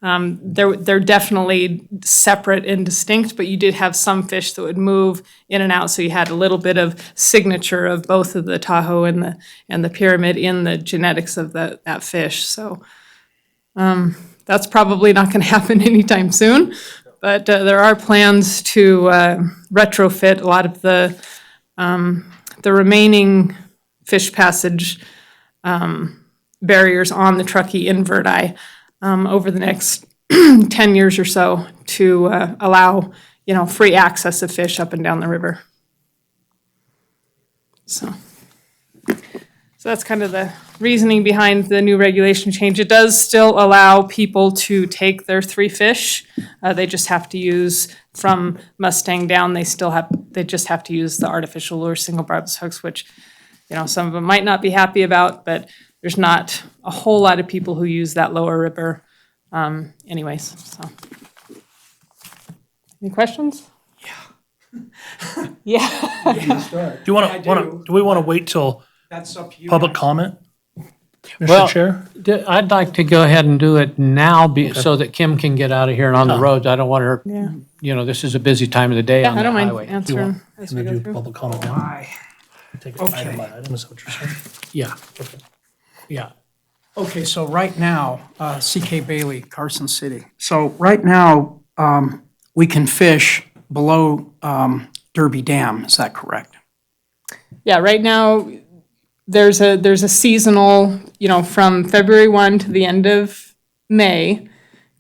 they're definitely separate and distinct, but you did have some fish that would move in and out, so you had a little bit of signature of both of the Tahoe and the Pyramid in the genetics of that fish, so that's probably not gonna happen anytime soon, but there are plans to retrofit a lot of the remaining fish passage barriers on the Truckee in Verdi over the next 10 years or so to allow, free access of fish up and down the river. So that's kind of the reasoning behind the new regulation change. It does still allow people to take their 3 fish. They just have to use from Mustang down, they just have to use the artificial lure single barbless hooks, which, some of them might not be happy about, but there's not a whole lot of people who use that lower river anyways, so. Any questions? Yeah. Do we want to wait till That's up to you. public comment? Well- Mr. Chair? I'd like to go ahead and do it now so that Kim can get out of here and on the roads. I don't want her, Yeah. this is a busy time of the day Yeah, on I the don't mind highway. answering as we Gonna go do through. public comment now? Aye. Take it Okay. item by item, is that what you're saying? Yeah. Yeah. Okay, so right now, CK Bailey, Carson City. So right now, we can fish below Derby Dam, is that correct? Yeah, right now, there's a seasonal, from February 1 to the end of May,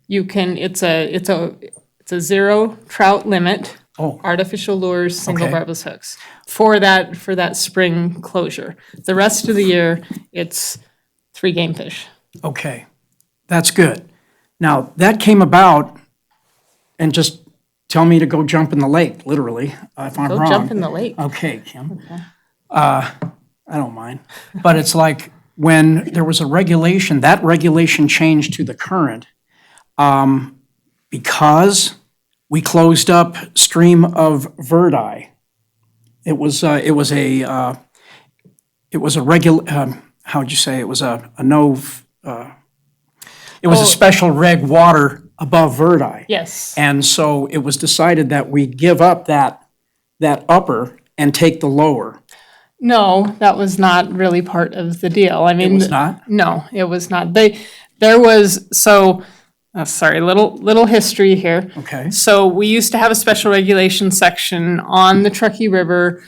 it's a 0 trout limit. Oh. Artificial lures, single Okay. barbless hooks, for that spring closure. The rest of the year, it's 3 game fish. Okay, that's good. Now, that came about, and just tell me to go jump in the lake, literally, if I'm wrong. Go jump in the lake. Okay, Kim. I don't mind. But it's like when there was a regulation, that regulation changed to the current because we closed up stream of Verdi. It was a how'd you say, it was a no, it was a special reg water above Verdi. Yes. And so it was decided that we give up that upper and take the lower. No, that was not really part of the deal. I mean. It was not? No, it was not. Sorry, little history here. Okay. So we used to have a special regulation section on the Truckee River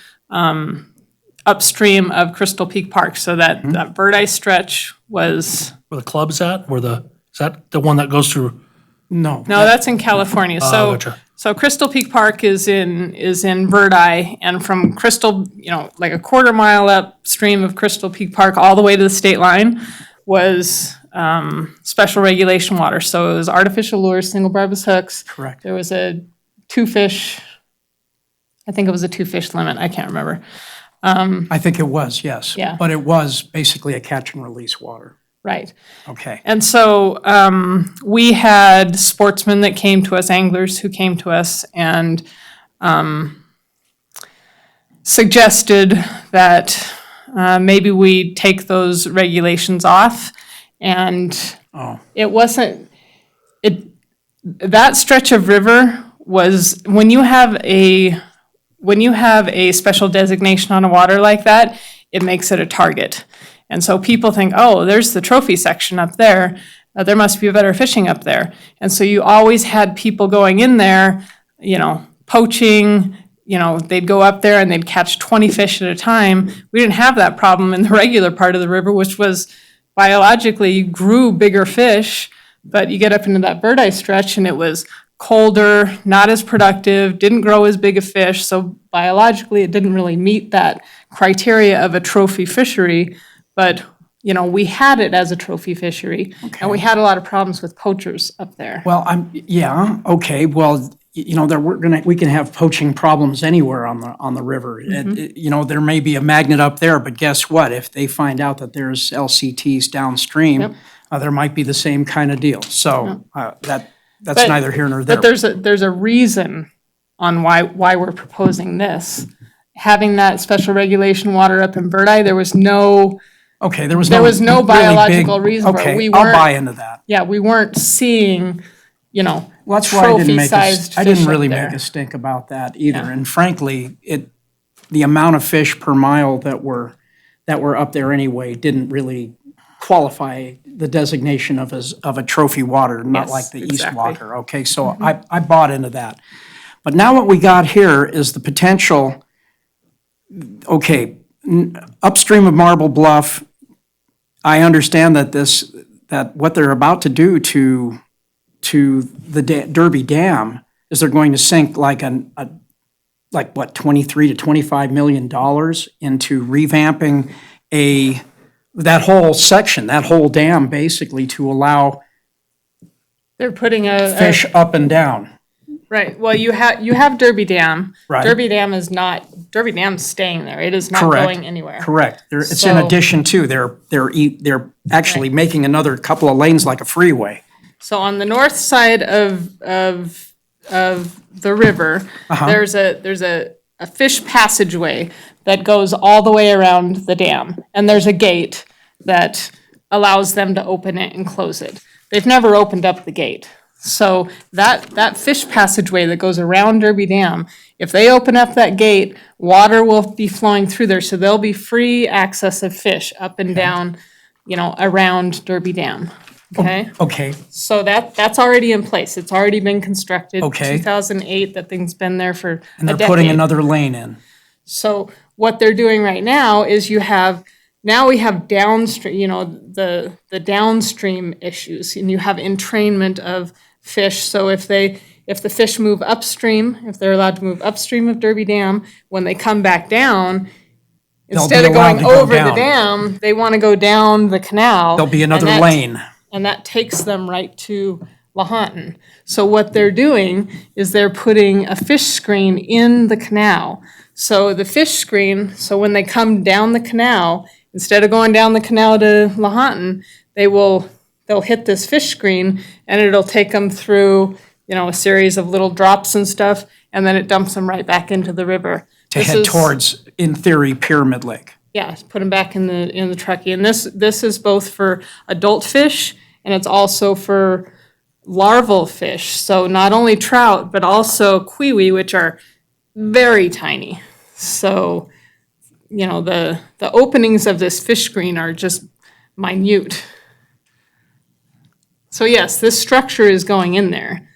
upstream of Crystal Peak Park, so that Verdi stretch was, Where the club's at, is that the one that goes through? No. no, that's in California. Gotcha. So Crystal Peak Park is in Verdi, and from Crystal, like a quarter mile upstream of Crystal Peak Park, all the way to the state line was special regulation water. So it was artificial lures, single barbless hooks. Correct. There was a 2-fish, I think it was a 2-fish limit, I can't remember. I think it was, yes. Yeah. But it was basically a catch and release water. Right. Okay. And so we had sportsmen that came to us, anglers who came to us and suggested that maybe we take those regulations off. And it wasn't, that stretch of river was, when you have a special designation on a water like that, it makes it a target. And so people think, oh, there's the trophy section up there. There must be better fishing up there. And so you always had people going in there, poaching, they'd go up there and they'd catch 20 fish at a time. We didn't have that problem in the regular part of the river, which was biologically grew bigger fish, but you get up into that Verdi stretch and it was colder, not as productive, didn't grow as big a fish, so biologically, it didn't really meet that criteria of a trophy fishery, but, you know, we had it as a trophy fishery, and we had a lot of problems with poachers up there. Well, yeah, okay, well, you know, we can have poaching problems anywhere on the river. You know, there may be a magnet up there, but guess what? If they find out that there's LCTs downstream, there might be the same kind of deal. So, that's But- neither here nor there. But there's a reason on why we're proposing this. Having that special regulation water up in Birdi, there was no Okay, there was there no was no really big- biological reason for it. Okay, We I'll weren't- buy into that. Yeah, we weren't seeing, you know, Well, that's why I didn't make trophy-sized I fish didn't up really there. make a stink about that either. Yeah. And frankly, the amount of fish per mile that were up there anyway didn't really qualify the designation of a trophy water, not Yes, like the East exactly. Walker. Okay, so I bought into that. But now what we got here is the potential, okay, upstream of Marble Bluff, I understand that what they're about to do to the Derby Dam is they're going to sink like what, 23 to 25 million dollars into revamping that whole section, that whole dam, basically to allow they're putting a fish up and down. right. Well, you have Derby Dam. Right. Derby Dam's staying there. It is not Correct. going anywhere. Correct. It's in So- addition to, they're actually making another couple of lanes like a freeway. So on the north side of the river, there's a fish passageway that goes all the way around the dam, and there's a gate that allows them to open it and close it. They've never opened up the gate. So that fish passageway that goes around Derby Dam, if they open up that gate, water will be flowing through there, so there'll be free access of fish up and down, you know, around Derby Dam. Okay? Okay, So that's already in place. It's already been constructed. Okay. 2008, that thing's been there for and a they're putting decade. another lane in. So what they're doing right now is we have downstream, you know, the downstream issues, and you have entrainment of fish. So if the fish move upstream, if they're allowed to move upstream of Derby Dam, when they come back down, instead be of allowed going to go over the down. dam, they want to go down the canal. There'll be and another that- lane. And that takes them right to Lahontan. So what they're doing is they're putting a fish screen in the canal. So the fish screen, so when they come down the canal, instead of going down the canal to Lahontan, they'll hit this fish screen, and it'll take them through, you know, a series of little drops and stuff, and then it dumps them right back into the river. To This head is- towards, in theory, Pyramid Lake. Yeah, put them back in the truckee. And this is both for adult fish, and it's also for larval fish. So not only trout, but also kiwi, which are very tiny. So, you know, the openings of this fish screen are just minute. So yes, this structure is going in there.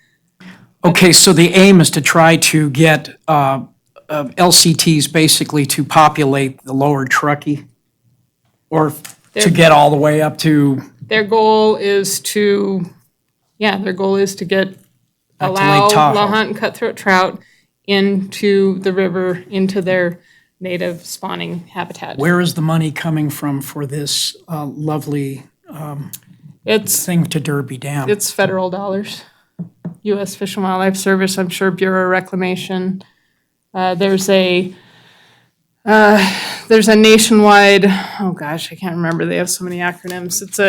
Okay, so the aim is to try to get LCTs basically to populate the lower Truckee? Or to get all the way up to, Their goal is to get, Lake allow Tahoe. Lahontan cutthroat trout into the river, into their native spawning habitat. where is the money coming from for this lovely It's thing to Derby Dam? It's federal dollars. U.S. Fish and Wildlife Service, I'm sure Bureau of Reclamation. There's a nationwide, oh gosh, I can't remember, they have so many acronyms. It's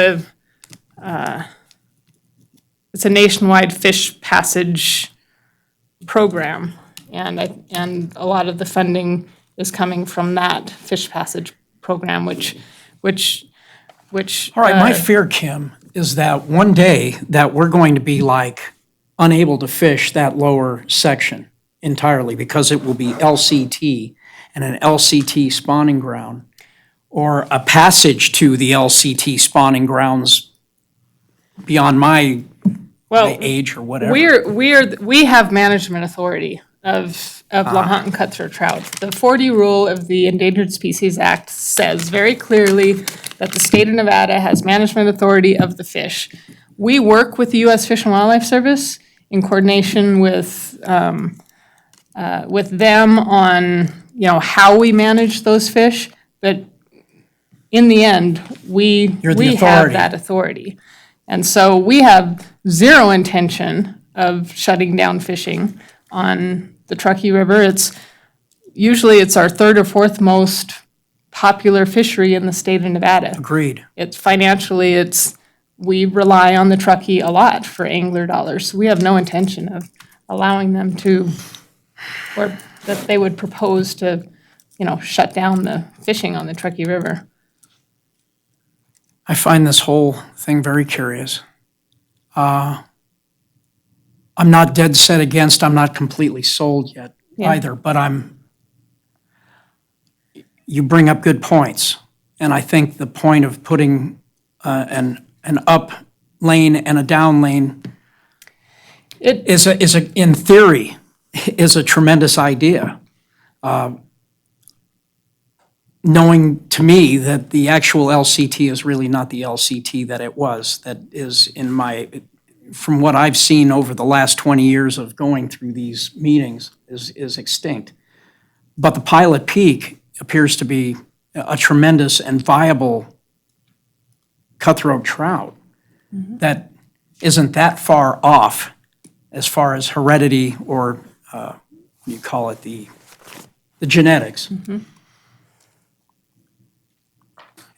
a nationwide fish passage program, and a lot of the funding is coming from that fish passage program, which. All right, my fear, Kim, is that one day that we're going to be like unable to fish that lower section entirely because it will be LCT and an LCT spawning ground or a passage to the LCT spawning grounds beyond my age or whatever. We have management authority of Lahontan cutthroat trout. The 40 rule of the Endangered Species Act says very clearly that the state of Nevada has management authority of the fish. We work with the U.S. Fish and Wildlife Service in coordination with them on, how we manage those fish, but in the end, we You're the have authority. that authority. And so we have zero intention of shutting down fishing on the Truckee River. Usually it's our third or fourth most popular fishery in the state of Nevada. Agreed. It's financially, we rely on the Truckee a lot for angler dollars. We have no intention of allowing them to, or that they would propose to, shut down the fishing on the Truckee River. I find this whole thing very curious. I'm not dead set against, I'm not completely sold yet Yeah. either, but you bring up good points. And I think the point of putting an up lane and a down lane It- in theory, is a tremendous idea. Knowing to me that the actual LCT is really not the LCT that it was, that is from what I've seen over the last 20 years of going through these meetings, is extinct. But the Pilot Peak appears to be a tremendous and viable cutthroat trout that isn't that far off as far as heredity or, what do you call it, the genetics.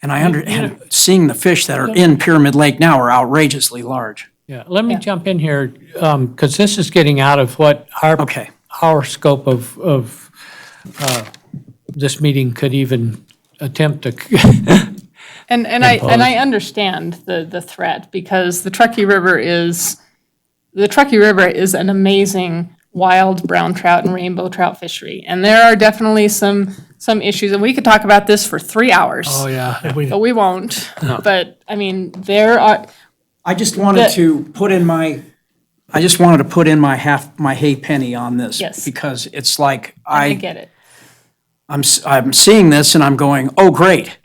And and seeing the fish that are in Pyramid Lake now are outrageously large. Yeah, let me Yeah. jump in here, because this is getting out of what Okay. our scope of this meeting could even attempt to. And I understand the threat, because the Truckee River is an amazing wild brown trout and rainbow trout fishery. And there are definitely some issues, and we could talk about this for 3 hours. Oh, yeah. But we won't. But, I mean, there are, I just wanted to put in my my hay penny on this. Yes. Because it's like, I get it. I'm seeing this and I'm going, oh, great,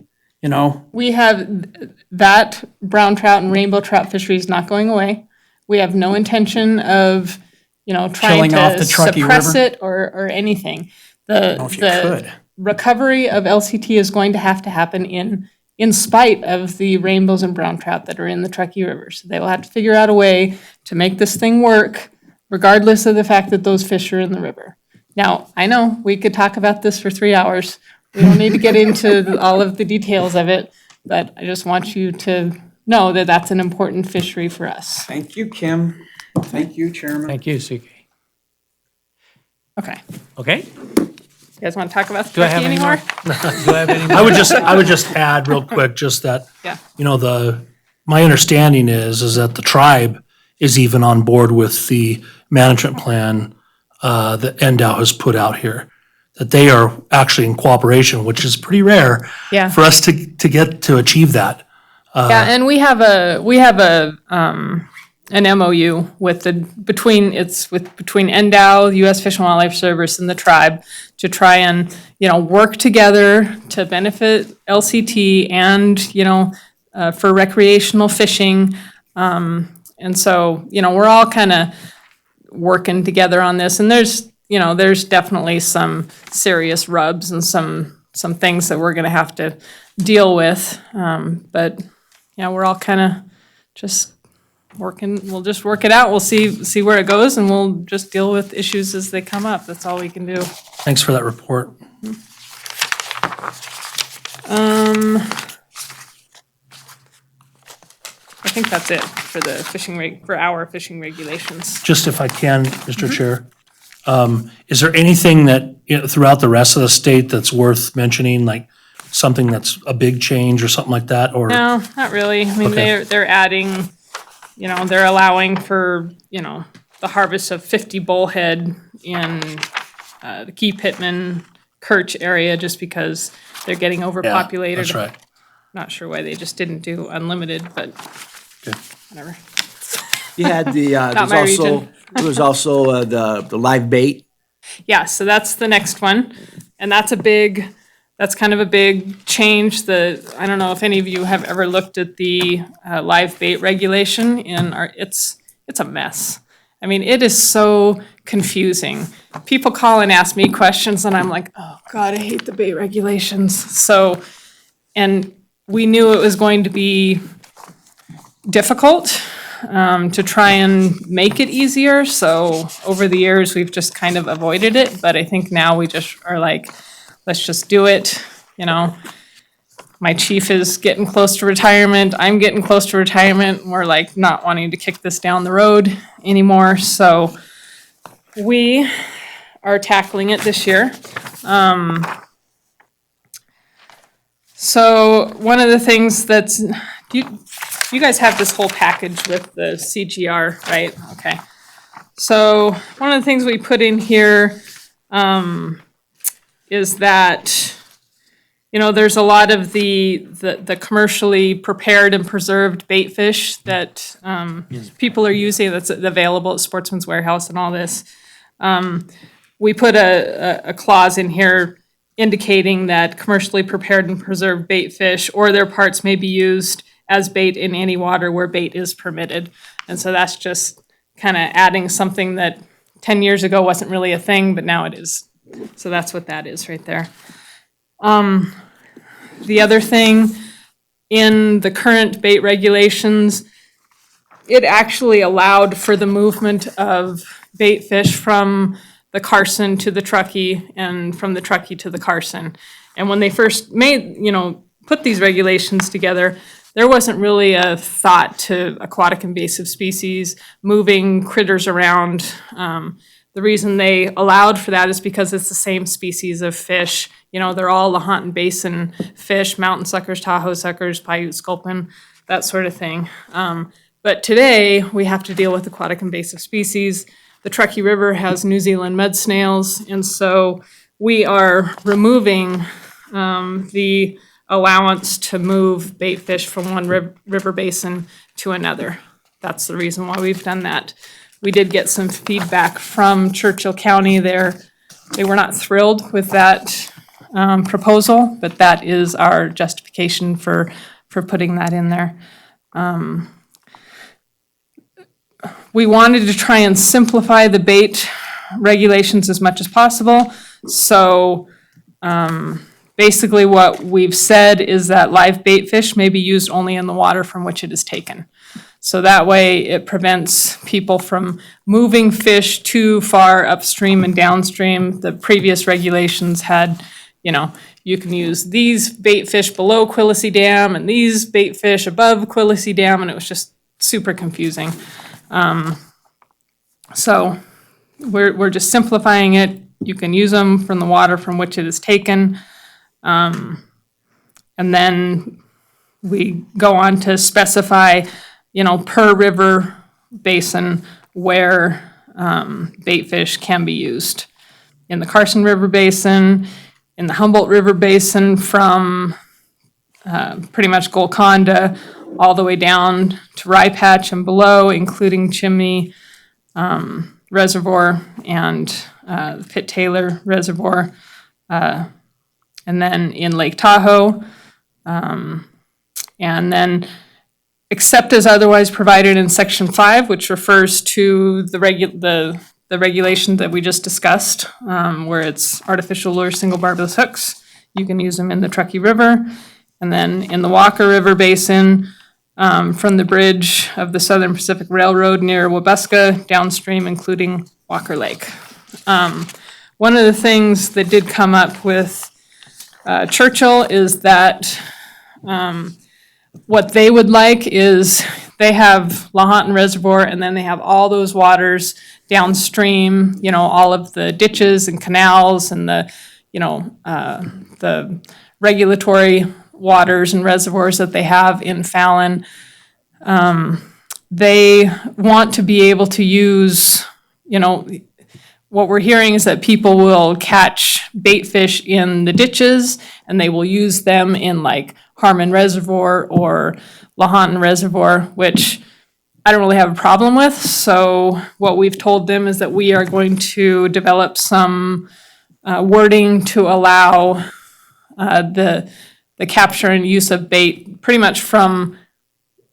We have, that brown trout and rainbow trout fishery is not going away. We have no intention of, trying Killing off to the Truckee suppress River? it or anything. know if you could. Recovery of LCT is going to happen in spite of the rainbows and brown trout that are in the Truckee River. So they will have to figure out a way to make this thing work, regardless of the fact that those fish are in the river. Now, I know we could talk about this for 3 hours. We don't need to get into all of the details of it, but I just want you to know that that's an important fishery for us. Thank you, Kim. Thank you, Chairman. Thank you, CK. Okay. Okay? You guys want to talk about the Do I Truckee have any anymore? more? Do I have any more? I would just add real quick, just that, Yeah. my understanding is that the tribe is even on board with the management plan that NDOW has put out here. That they are actually in cooperation, which is pretty rare Yeah. for us to get to achieve that. Yeah, and we have an MOU between NDOW, U.S. Fish and Wildlife Service, and the tribe to try and, work together to benefit LCT and, for recreational fishing. And so, we're all kind of working together on this, and there's definitely some serious rubs and some things that we're gonna have to deal with. But, we're all kind of just we'll just work it out. We'll see where it goes, and we'll just deal with issues as they come up. That's all we can do. Thanks for that report. I think that's it for the for our fishing regulations. Just if I can, Mr. Chair, is there anything that, throughout the rest of the state that's worth mentioning, like something that's a big change or something like that, or? No, not really. I mean, Okay. they're adding, they're allowing for, the harvest of 50 bullhead in the Key Pittman, Kirch area, just because they're getting overpopulated. That's right. Not sure why they just didn't do unlimited, but Okay. whatever. You had my region. there was also the live bait. Yeah, so that's the next one, and that's kind of a big change. I don't know if any of you have ever looked at the live bait regulation it's a mess. I mean, it is so confusing. People call and ask me questions and I'm like, oh God, I hate the bait regulations. So, and we knew it was going to be difficult to try and make it easier. So over the years, we've just kind of avoided it. But I think now we just are like, let's just do it, you know. My chief is getting close to retirement. I'm getting close to retirement. We're like not wanting to kick this down the road anymore. So we are tackling it this year. So one of the things that's, you guys have this whole package with the CGR, right? Okay. So one of the things we put in here is that, you know, there's a lot of the commercially prepared and preserved bait fish that people are using that's available at Sportsman's Warehouse and all this. We put a clause in here indicating that commercially prepared and preserved bait fish or their parts may be used as bait in any water where bait is permitted. And so that's just kind of adding something that 10 years ago wasn't really a thing, but now it is. So that's what that is right there. The other thing, in the current bait regulations, it actually allowed for the movement of bait fish from the Carson to the Truckee and from the Truckee to the Carson. And when they first put these regulations together, there wasn't really a thought to aquatic invasive species, moving critters around. The reason they allowed for that is because it's the same species of fish. You know, they're all Lahontan Basin fish, mountain suckers, Tahoe suckers, Paiute sculpin, that sort of thing. But today, we have to deal with aquatic invasive species. The Truckee River has New Zealand mud snails, and so we are removing the allowance to move bait fish from one river basin to another. That's the reason why we've done that. We did get some feedback from Churchill County there. They were not thrilled with that proposal, but that is our justification for putting that in there. We wanted to try and simplify the bait regulations as much as possible. So basically what we've said is that live bait fish may be used only in the water from which it is taken. So that way it prevents people from moving fish too far upstream and downstream. The previous regulations had, you know, you can use these bait fish below Quilisi Dam and these bait fish above Quilisi Dam, and it was just super confusing. So we're just simplifying it. You can use them from the water from which it is taken. And then we go on to specify, you know, per river basin where bait fish can be used. In the Carson River Basin, in the Humboldt River Basin from pretty much Golconda all the way down to Rye Patch and below, including Chimney Reservoir and Pitt Taylor Reservoir. And then in Lake Tahoe, and then except as otherwise provided in Section 5, which refers to the regulation that we just discussed, where it's artificial lure single barbless hooks. You can use them in the Truckee River. And then in the Walker River Basin, from the bridge of the Southern Pacific Railroad near Wabuska downstream, including Walker Lake. One of the things that did come up with Churchill is that what they would like is they have Lahontan Reservoir and then they have all those waters downstream, you know, all of the ditches and canals and the, you know, the regulatory waters and reservoirs that they have in Fallon. They want to be able to use, you know, what we're hearing is that people will catch bait fish in the ditches and they will use them in like Harmon Reservoir or Lahontan Reservoir, which I don't really have a problem with. So what we've told them is that we are going to develop some wording to allow the capture and use of bait pretty much from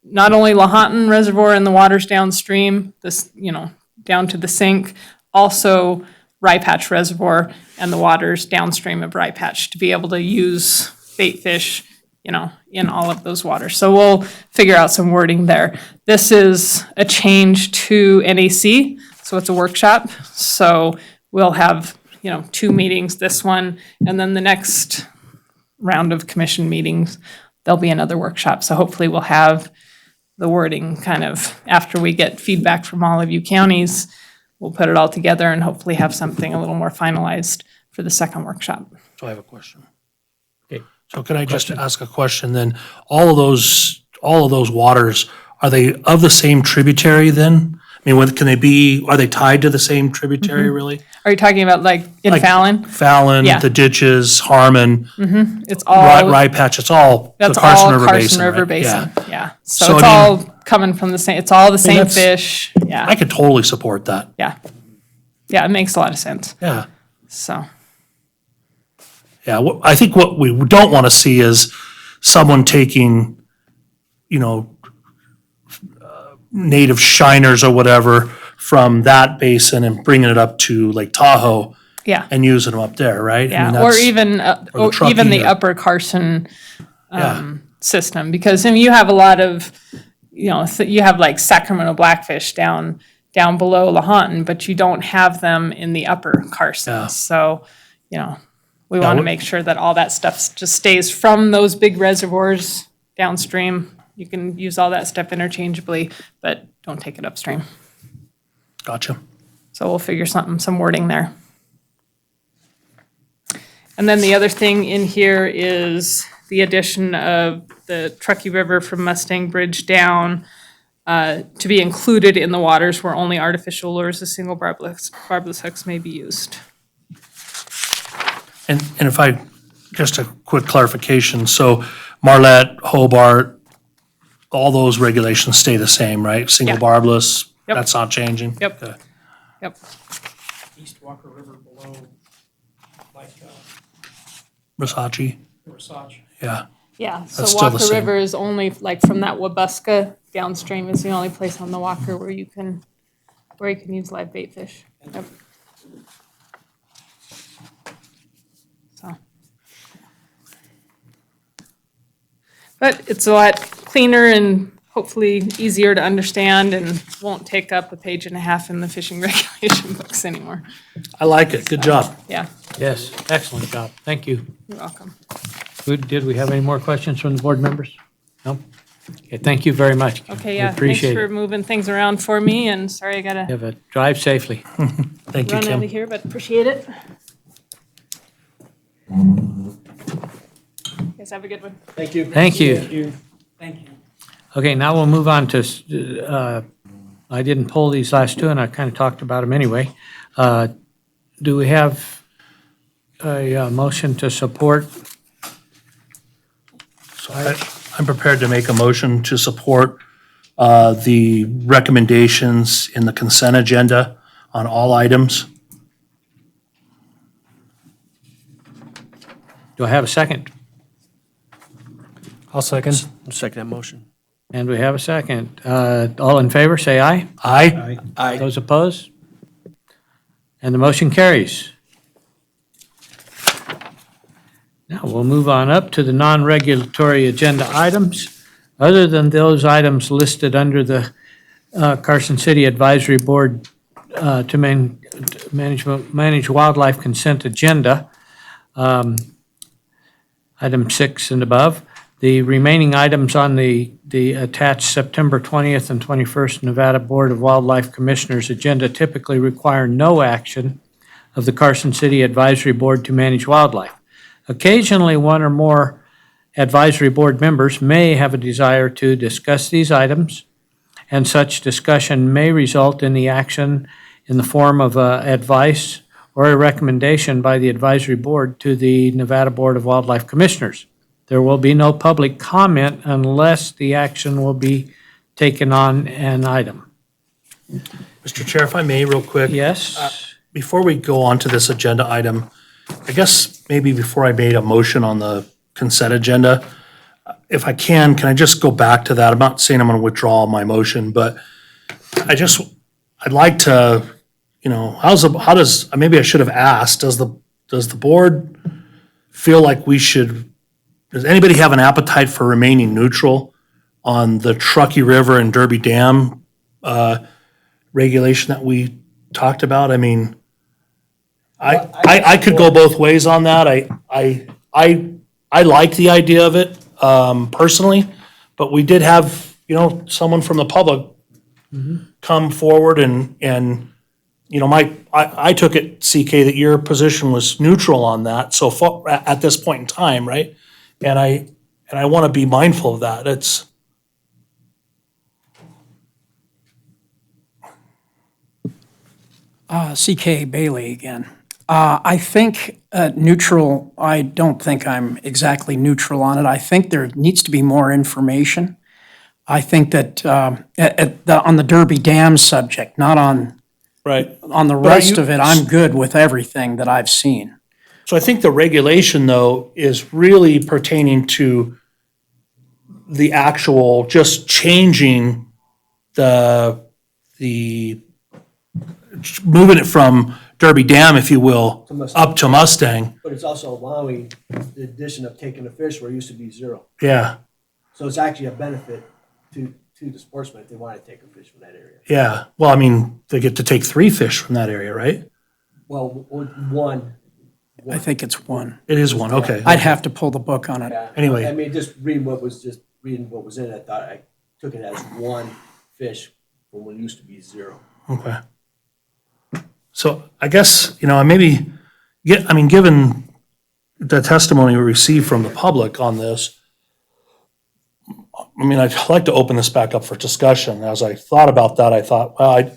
not only Lahontan Reservoir and the waters downstream, this, you know, down to the sink. Also, Rye Patch Reservoir and the waters downstream of Rye Patch to be able to use bait fish, in all of those waters. So we'll figure out some wording there. This is a change to NAC, so it's a workshop. So we'll have, 2 meetings, this one, and then the next round of commission meetings, there'll be another workshop. So hopefully we'll have the wording kind of, after we get feedback from all of you counties, we'll put it all together and hopefully have something a little more finalized for the second workshop. So I have a question. Okay. So can I just ask a question then? All of those waters, are they of the same tributary then? I mean, are they tied to the same tributary really? Are you talking about like in Like Fallon? Fallon, Yeah. the ditches, Harmon, It's all, Rye Patch, it's all the that's Carson all River Carson Basin, River right? Basin, Yeah. yeah. So, So it's I all coming from the same, it's all the same that's- fish, yeah, I could totally support that. yeah. Yeah, it makes a lot of sense, Yeah. so. Yeah, I think what we don't want to see is someone taking, native shiners or whatever from that basin and bringing it up to Lake Tahoe Yeah, and using them up there, right? I mean, yeah, or that's- even, or the even the trucking or- upper Carson Yeah, system, because you have a lot of, you have like Sacramento blackfish down below Lahontan, but you don't have them in the upper Yeah. Carson. So, we want we- to make sure that all that stuff just stays from those big reservoirs downstream. You can use all that stuff interchangeably, but don't take it upstream. gotcha. So we'll figure some wording there. And then the other thing in here is the addition of the Truckee River from Mustang Bridge down to be included in the waters where only artificial lures of single barbless hooks may be used. And if just a quick clarification, so Marlette, Hobart, all those regulations stay the same, right? Single Yeah. barbless, Yep. that's not changing? Yep. Okay. Yep, East Walker River below, like, Versace, Versace. yeah. yeah, so That's still the Walker same. River is only, like, from that Wabuska downstream is the only place on the Walker where you can use live bait fish. Yep. So. But it's a lot cleaner and hopefully easier to understand and won't take up a page and a half in the fishing regulation books anymore. I like it, good job. Yeah, Yes, excellent job. Thank you. you're welcome. Did we have any more questions from the board members? No? Okay, thank you very much. Okay, We yeah, thanks appreciate for it. moving things around for me and sorry I gotta Have a drive safely. Thank you, run out Kim. of here, but appreciate it. You guys have a good one. Thank you. Thank you. Thank you. Okay, now we'll move on to, I didn't pull these last two, and I kind of talked about them anyway. Do we have a motion to support? So I'm prepared to make a motion to support the recommendations in the consent agenda on all items. Do I have a second? I'll second that motion. And we have a second. All in favor, say aye. Aye? Aye. Those opposed? And the motion carries. Now, we'll move on up to the non-regulatory agenda items. Other than those items listed under the Carson City Advisory Board to manage wildlife consent agenda, item 6 and above, the remaining items on the attached September 20th and 21st Nevada Board of Wildlife Commissioners agenda typically require no action of the Carson City Advisory Board to manage wildlife. Occasionally, one or more advisory board members may have a desire to discuss these items, and such discussion may result in the action in the form of advice or a recommendation by the advisory board to the Nevada Board of Wildlife Commissioners. There will be no public comment unless the action will be taken on an item. Mr. Chair, if I may, real quick. Yes? Before we go on to this agenda item, I guess maybe before I made a motion on the consent agenda, if I can I just go back to that? I'm not saying I'm going to withdraw my motion, but I'd like to, maybe I should have asked, does the board feel like does anybody have an appetite for remaining neutral on the Truckee River and Derby Dam regulation that we talked about? I mean, I could go both ways on that. I like the idea of it personally, but we did have, someone from the public come forward and I took it, CK, that your position was neutral on that so far at this point in time, right? And I want to be mindful of that. It's CK Bailey again. I think neutral, I don't think I'm exactly neutral on it. I think there needs to be more information. I think that on the Derby Dam subject, not on right. the rest of it, I'm good with everything that I've seen. So I think the regulation, though, is really pertaining to the actual, just changing the moving it from Derby Dam, if you will, up to Mustang. But it's also allowing the addition of taking a fish where it used to be 0. Yeah, So it's actually a benefit to the sportsman if they want to take a fish from that area. yeah. Well, I mean, they get to take 3 fish from that area, right? Well, one. I think it's one. It is one, okay. I'd have to pull the book on it. Yeah. Anyway. I mean, just reading what was in it, I thought I took it as one fish from what used to be 0. Okay. So I guess, given the testimony we received from the public on this, I'd like to open this back up for discussion. As I thought about that, I thought, well,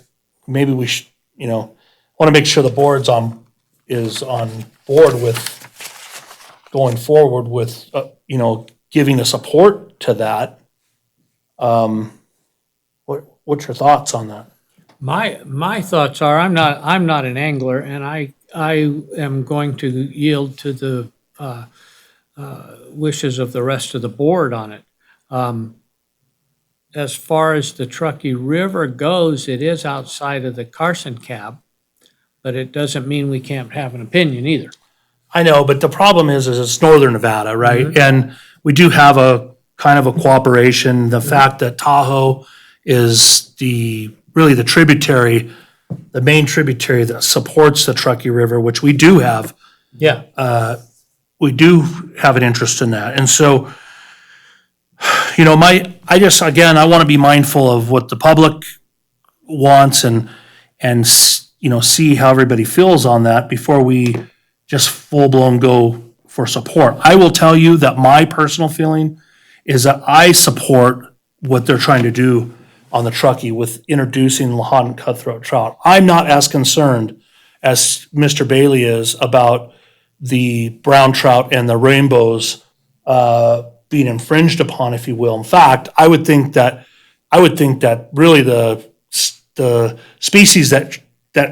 maybe we should, want to make sure the is on board with going forward with, giving the support to that. What's your thoughts on that? My thoughts are, I'm not an angler, and I am going to yield to the wishes of the rest of the board on it. As far as the Truckee River goes, it is outside of the Carson cab, but it doesn't mean we can't have an opinion either. I know, but the problem is it's northern Nevada, right? And we do have a kind of a cooperation. The fact that Tahoe is really the tributary, the main tributary that supports the Truckee River, which we do have. Yeah. We do have an interest in that. And so, I want to be mindful of what the public wants and see how everybody feels on that before we just full-blown go for support. I will tell you that my personal feeling is that I support what they're trying to do on the Truckee with introducing Lahontan cutthroat trout. I'm not as concerned as Mr. Bailey is about the brown trout and the rainbows being infringed upon, if you will. In fact, I would think that really the species that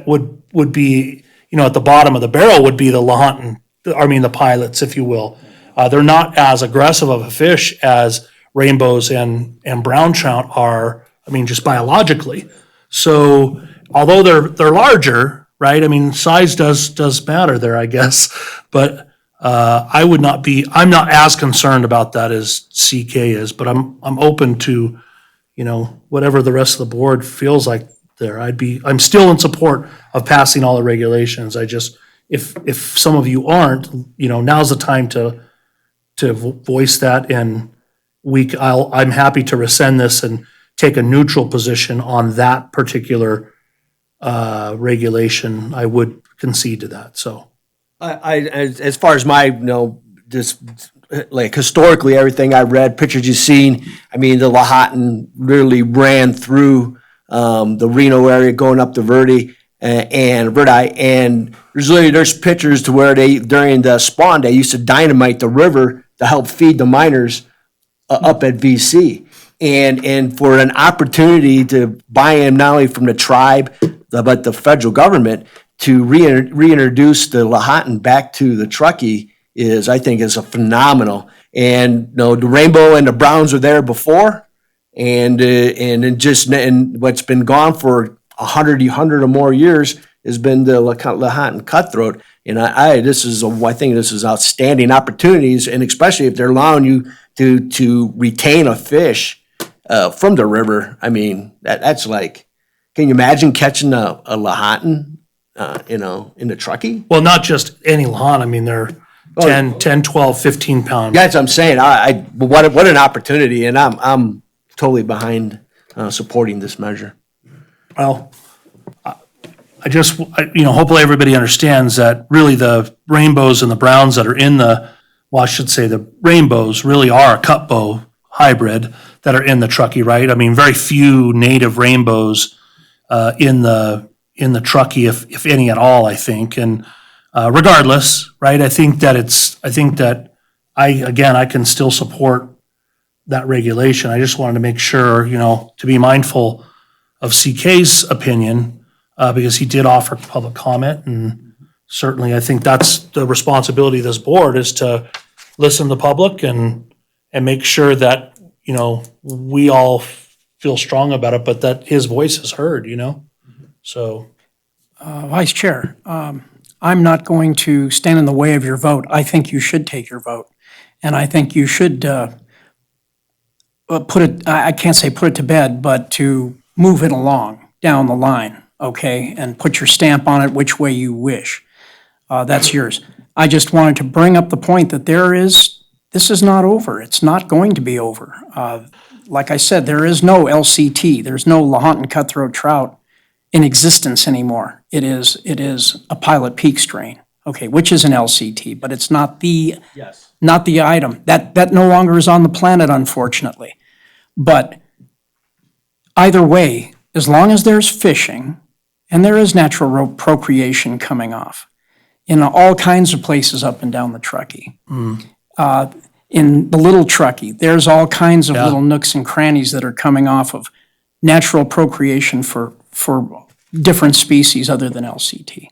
would be, at the bottom of the barrel would be the pilots, if you will. They're not as aggressive of a fish as rainbows and brown trout are, just biologically. So although they're larger, right? Size does matter there, I guess. But I'm not as concerned about that as CK is, but I'm open to, whatever the rest of the board feels like there. I'm still in support of passing all the regulations. If some of you aren't, now's the time to voice that, and I'm happy to rescind this and take a neutral position on that particular regulation. I would concede to that, so. As far as my, just like historically, everything I read, pictures you've seen, the Lahontan literally ran through the Reno area going up to Verdi and there's pictures to where during the spawn, they used to dynamite the river to help feed the miners up at VC. And for an opportunity to buy in not only from the tribe, but the federal government to reintroduce the Lahontan back to the Truckee I think is a phenomenal. And the rainbow and the browns were there before, and what's been gone for hundred or more years has been the Lahontan cutthroat. And I think this is outstanding opportunities, and especially if they're allowing you to retain a fish from the river. I mean, that's like, can you imagine catching a Lahontan, in the Truckee? Well, not just any lawn, I mean, they're 10, 12, 15 pound. That's what I'm saying. What an opportunity, and I'm totally behind supporting this measure. Well, hopefully everybody understands that really the rainbows and the browns that are in the rainbows really are a cut bow hybrid that are in the Truckee, right? I mean, very few native rainbows in the Truckee, if any at all, I think. And regardless, right, I think that I can still support that regulation. I just wanted to make sure, to be mindful of CK's opinion, because he did offer public comment, and certainly I think that's the responsibility of this board, is to listen to the public and make sure that, we all feel strong about it, but that his voice is heard, so. Vice Chair, I'm not going to stand in the way of your vote. I think you should take your vote. And I think you should I can't say put it to bed, but to move it along down the line, okay? And put your stamp on it which way you wish. That's yours. I just wanted to bring up the point that this is not over. It's not going to be over. Like I said, there is no LCT. There's no Lahontan cutthroat trout in existence anymore. It is a Pilot Peak strain, okay, which is an LCT, but it's not the item. That no longer is on the planet, unfortunately. But either way, as long as there's fishing, and there is natural procreation coming off in all kinds of places up and down the Truckee. In the Little Truckee, there's all kinds of little nooks and crannies that are coming off of natural procreation for different species other than LCT.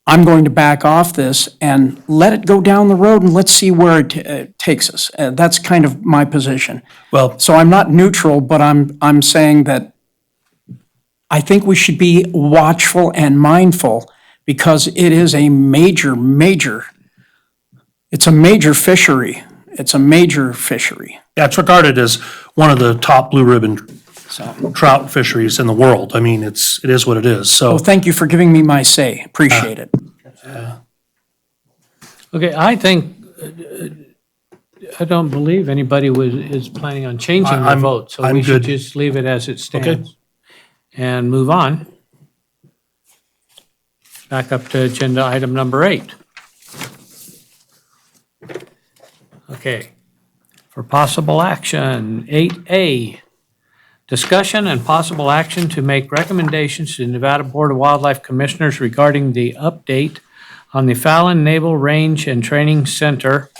I'm going to back off this and let it go down the road, and let's see where it takes us. That's kind of my position. Well, So I'm not neutral, but I'm saying that I think we should be watchful and mindful, because it is a major, it's a major fishery. It's a major fishery. yeah, it's regarded as one of the top blue ribbon trout fisheries in the world. I mean, it is what it is, so. Well, thank you for giving me my say. Appreciate it. Okay, I think, I don't believe anybody is planning on changing their I'm- vote, so I'm we should good. just leave it as it stands. And move on. Back up to agenda item number 8. Okay, for possible action, 8A, discussion and possible action to make recommendations to the Nevada Board of Wildlife Commissioners regarding the update on the Fallon Naval Range and Training Center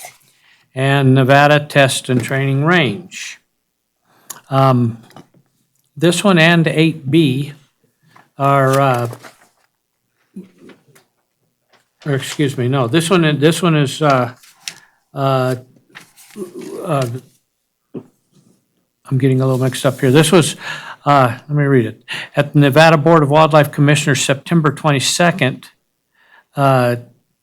and Nevada Test and Training Range. This one and 8B are, or excuse me, no, this one is, I'm getting a little mixed up here. This was, let me read it. At the Nevada Board of Wildlife Commissioners, September 22nd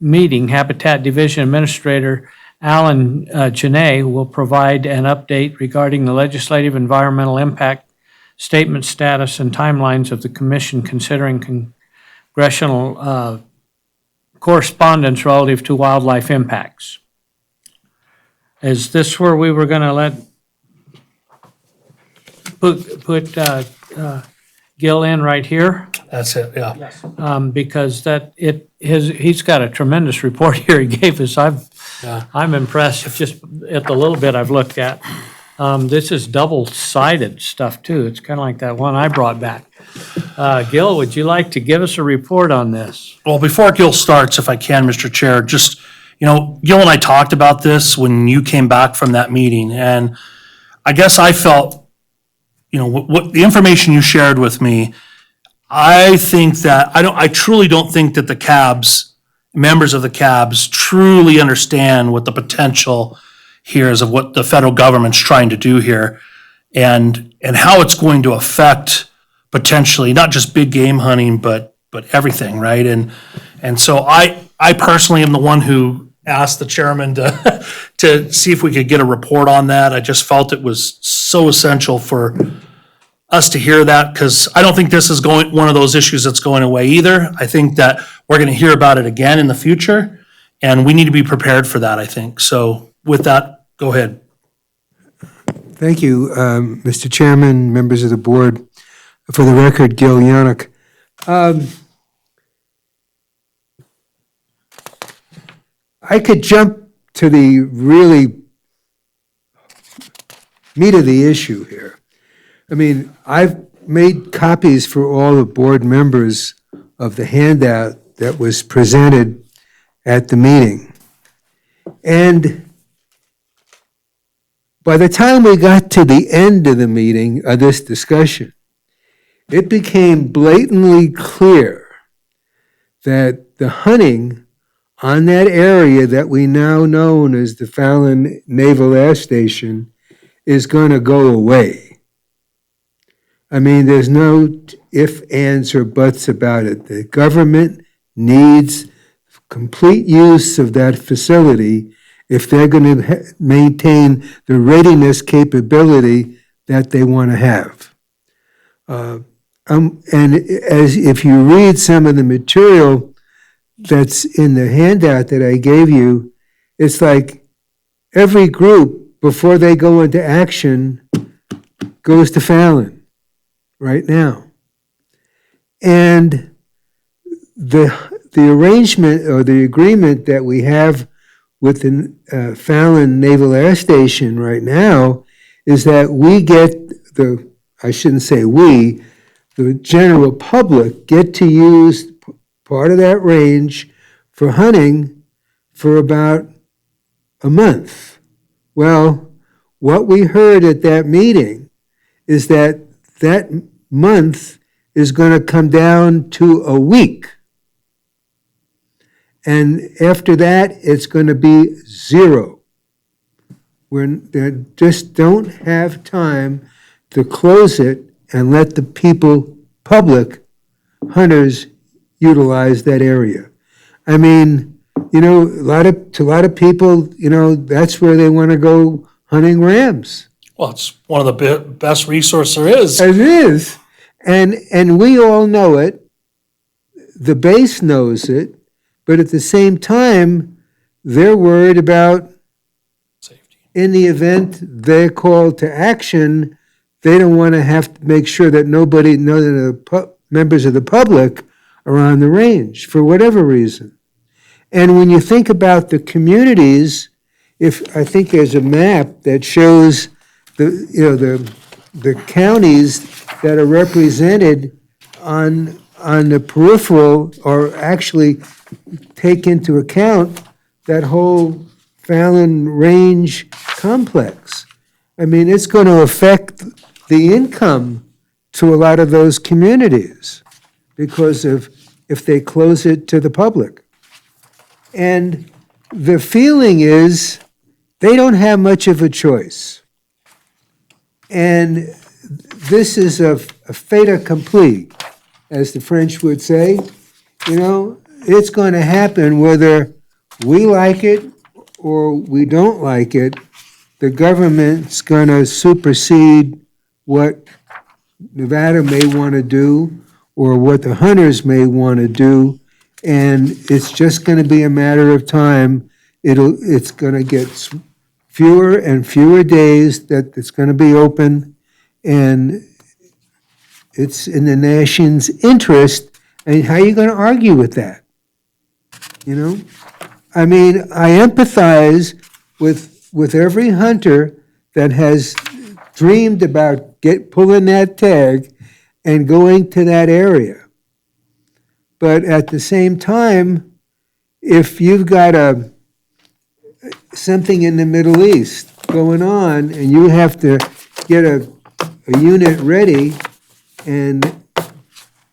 meeting, Habitat Division Administrator Alan Janae will provide an update regarding the legislative environmental impact statement status and timelines of the commission considering congressional correspondence relative to wildlife impacts. Is this where we were going to put Gil in right here? That's it, yeah. Because he's got a tremendous report here he gave us. Yeah. I'm impressed just at the little bit I've looked at. This is double-sided stuff too. It's kind of like that one I brought back. Gil, would you like to give us a report on this? Well, before Gil starts, if I can, Mr. Chair, just, Gil and I talked about this when you came back from that meeting, and I guess I felt, what the information you shared with me, I think that, I truly don't think that the CABs, members of the CABs truly understand what the potential here is of what the federal government's trying to do here, and how it's going to affect potentially, not just big game hunting, but everything, right? And so I personally am the one who asked the chairman to, to see if we could get a report on that. I just felt it was so essential for us to hear that, because I don't think this is one of those issues that's going away either. I think that we're going to hear about it again in the future, and we need to be prepared for that, I think. So with that, go ahead. Thank you, Mr. Chairman, members of the board. For the record, Gil Yannick. I could jump to the really meat of the issue here. I mean, I've made copies for all the board members of the handout that was presented at the meeting. And by the time we got to the end of the meeting, of this discussion, it became blatantly clear that the hunting on that area that we now know as the Fallon Naval Air Station is going to go away. I mean, there's no ifs, ands, or buts about it. The government needs complete use of that facility if they're going to maintain the readiness capability that they want to have. And as if you read some of the material that's in the handout that I gave you, it's like every group, before they go into action, goes to Fallon right now. And the arrangement or the agreement that we have with the Fallon Naval Air Station right now is that we get I shouldn't say we, the general public get to use part of that range for hunting for about a month. Well, what we heard at that meeting is that month is going to come down to a week. And after that, it's going to be 0. They just don't have time to close it and let the public hunters utilize that area. I mean, to a lot of people, that's where they want to go hunting rams. Well, it's one of the best resources there is. It is. And we all know it. The base knows it. But at the same time, they're worried about Safety. in the event they're called to action, they don't want to have to make sure that none of the members of the public are on the range for whatever reason. And when you think about the communities, I think there's a map that shows the counties that are represented on the peripheral, or actually take into account that whole Fallon Range complex. I mean, it's going to affect the income to a lot of those communities because of if they close it to the public. And the feeling is they don't have much of a choice. And this is a fait accompli, as the French would say. It's going to happen whether we like it or we don't like it. The government's going to supersede what Nevada may want to do or what the hunters may want to do, and it's just going to be a matter of time. It's going to get fewer and fewer days that it's going to be open, and it's in the nation's interest. And how are you going to argue with that? I mean, I empathize with every hunter that has dreamed about pulling that tag and going to that area. But at the same time, if you've got something in the Middle East going on and you have to get a unit ready and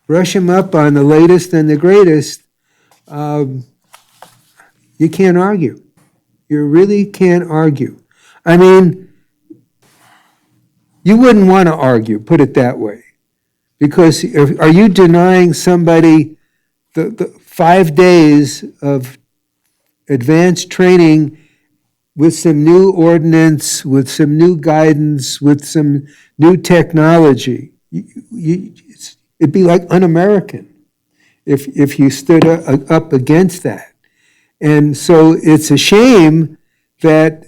brush them up on the latest and the greatest, you can't argue. You really can't argue. I mean, you wouldn't want to argue, put it that way. Because are you denying somebody the 5 days of advanced training with some new ordinance, with some new guidance, with some new technology? It'd be like un-American if you stood up against that. And so it's a shame that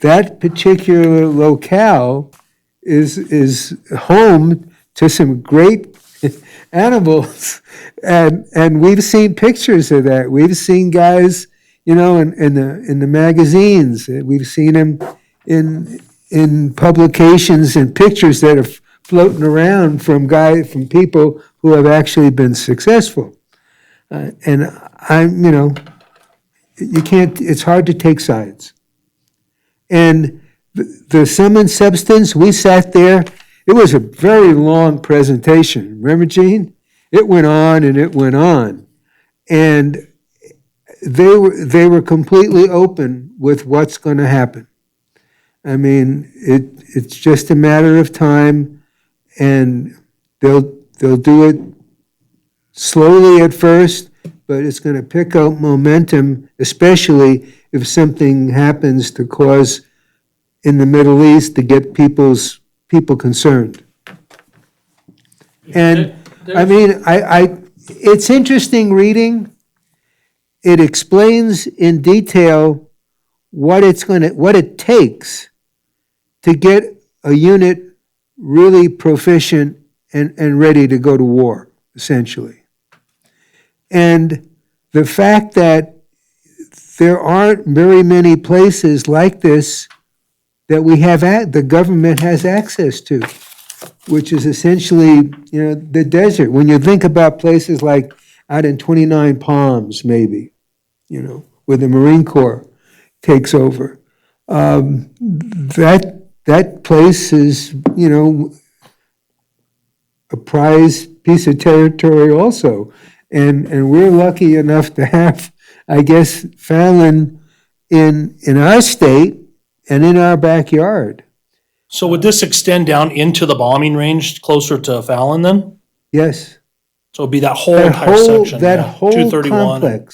that particular locale is home to some great animals. And we've seen pictures of that. We've seen guys, in the magazines. We've seen them in publications and pictures that are floating around from people who have actually been successful. And you can't, it's hard to take sides. And the sum and substance, we sat there, it was a very long presentation. Remember, Gene? It went on and it went on. And they were completely open with what's going to happen. I mean, it's just a matter of time, and they'll do it slowly at first, but it's going to pick up momentum, especially if something happens to cause in the Middle East to get people concerned. And I mean, it's interesting reading. It explains in detail what it takes to get a unit really proficient and ready to go to war, essentially. And the fact that there aren't very many places like this that the government has access to, which is essentially, the desert. When you think about places like out in 29 Palms, maybe, where the Marine Corps takes over, that place is, a prized piece of territory also. And we're lucky enough to have, I guess, Fallon in our state and in our backyard. So would this extend down into the bombing range closer to Fallon then? Yes. So it'd be that whole entire section, That yeah, whole 231.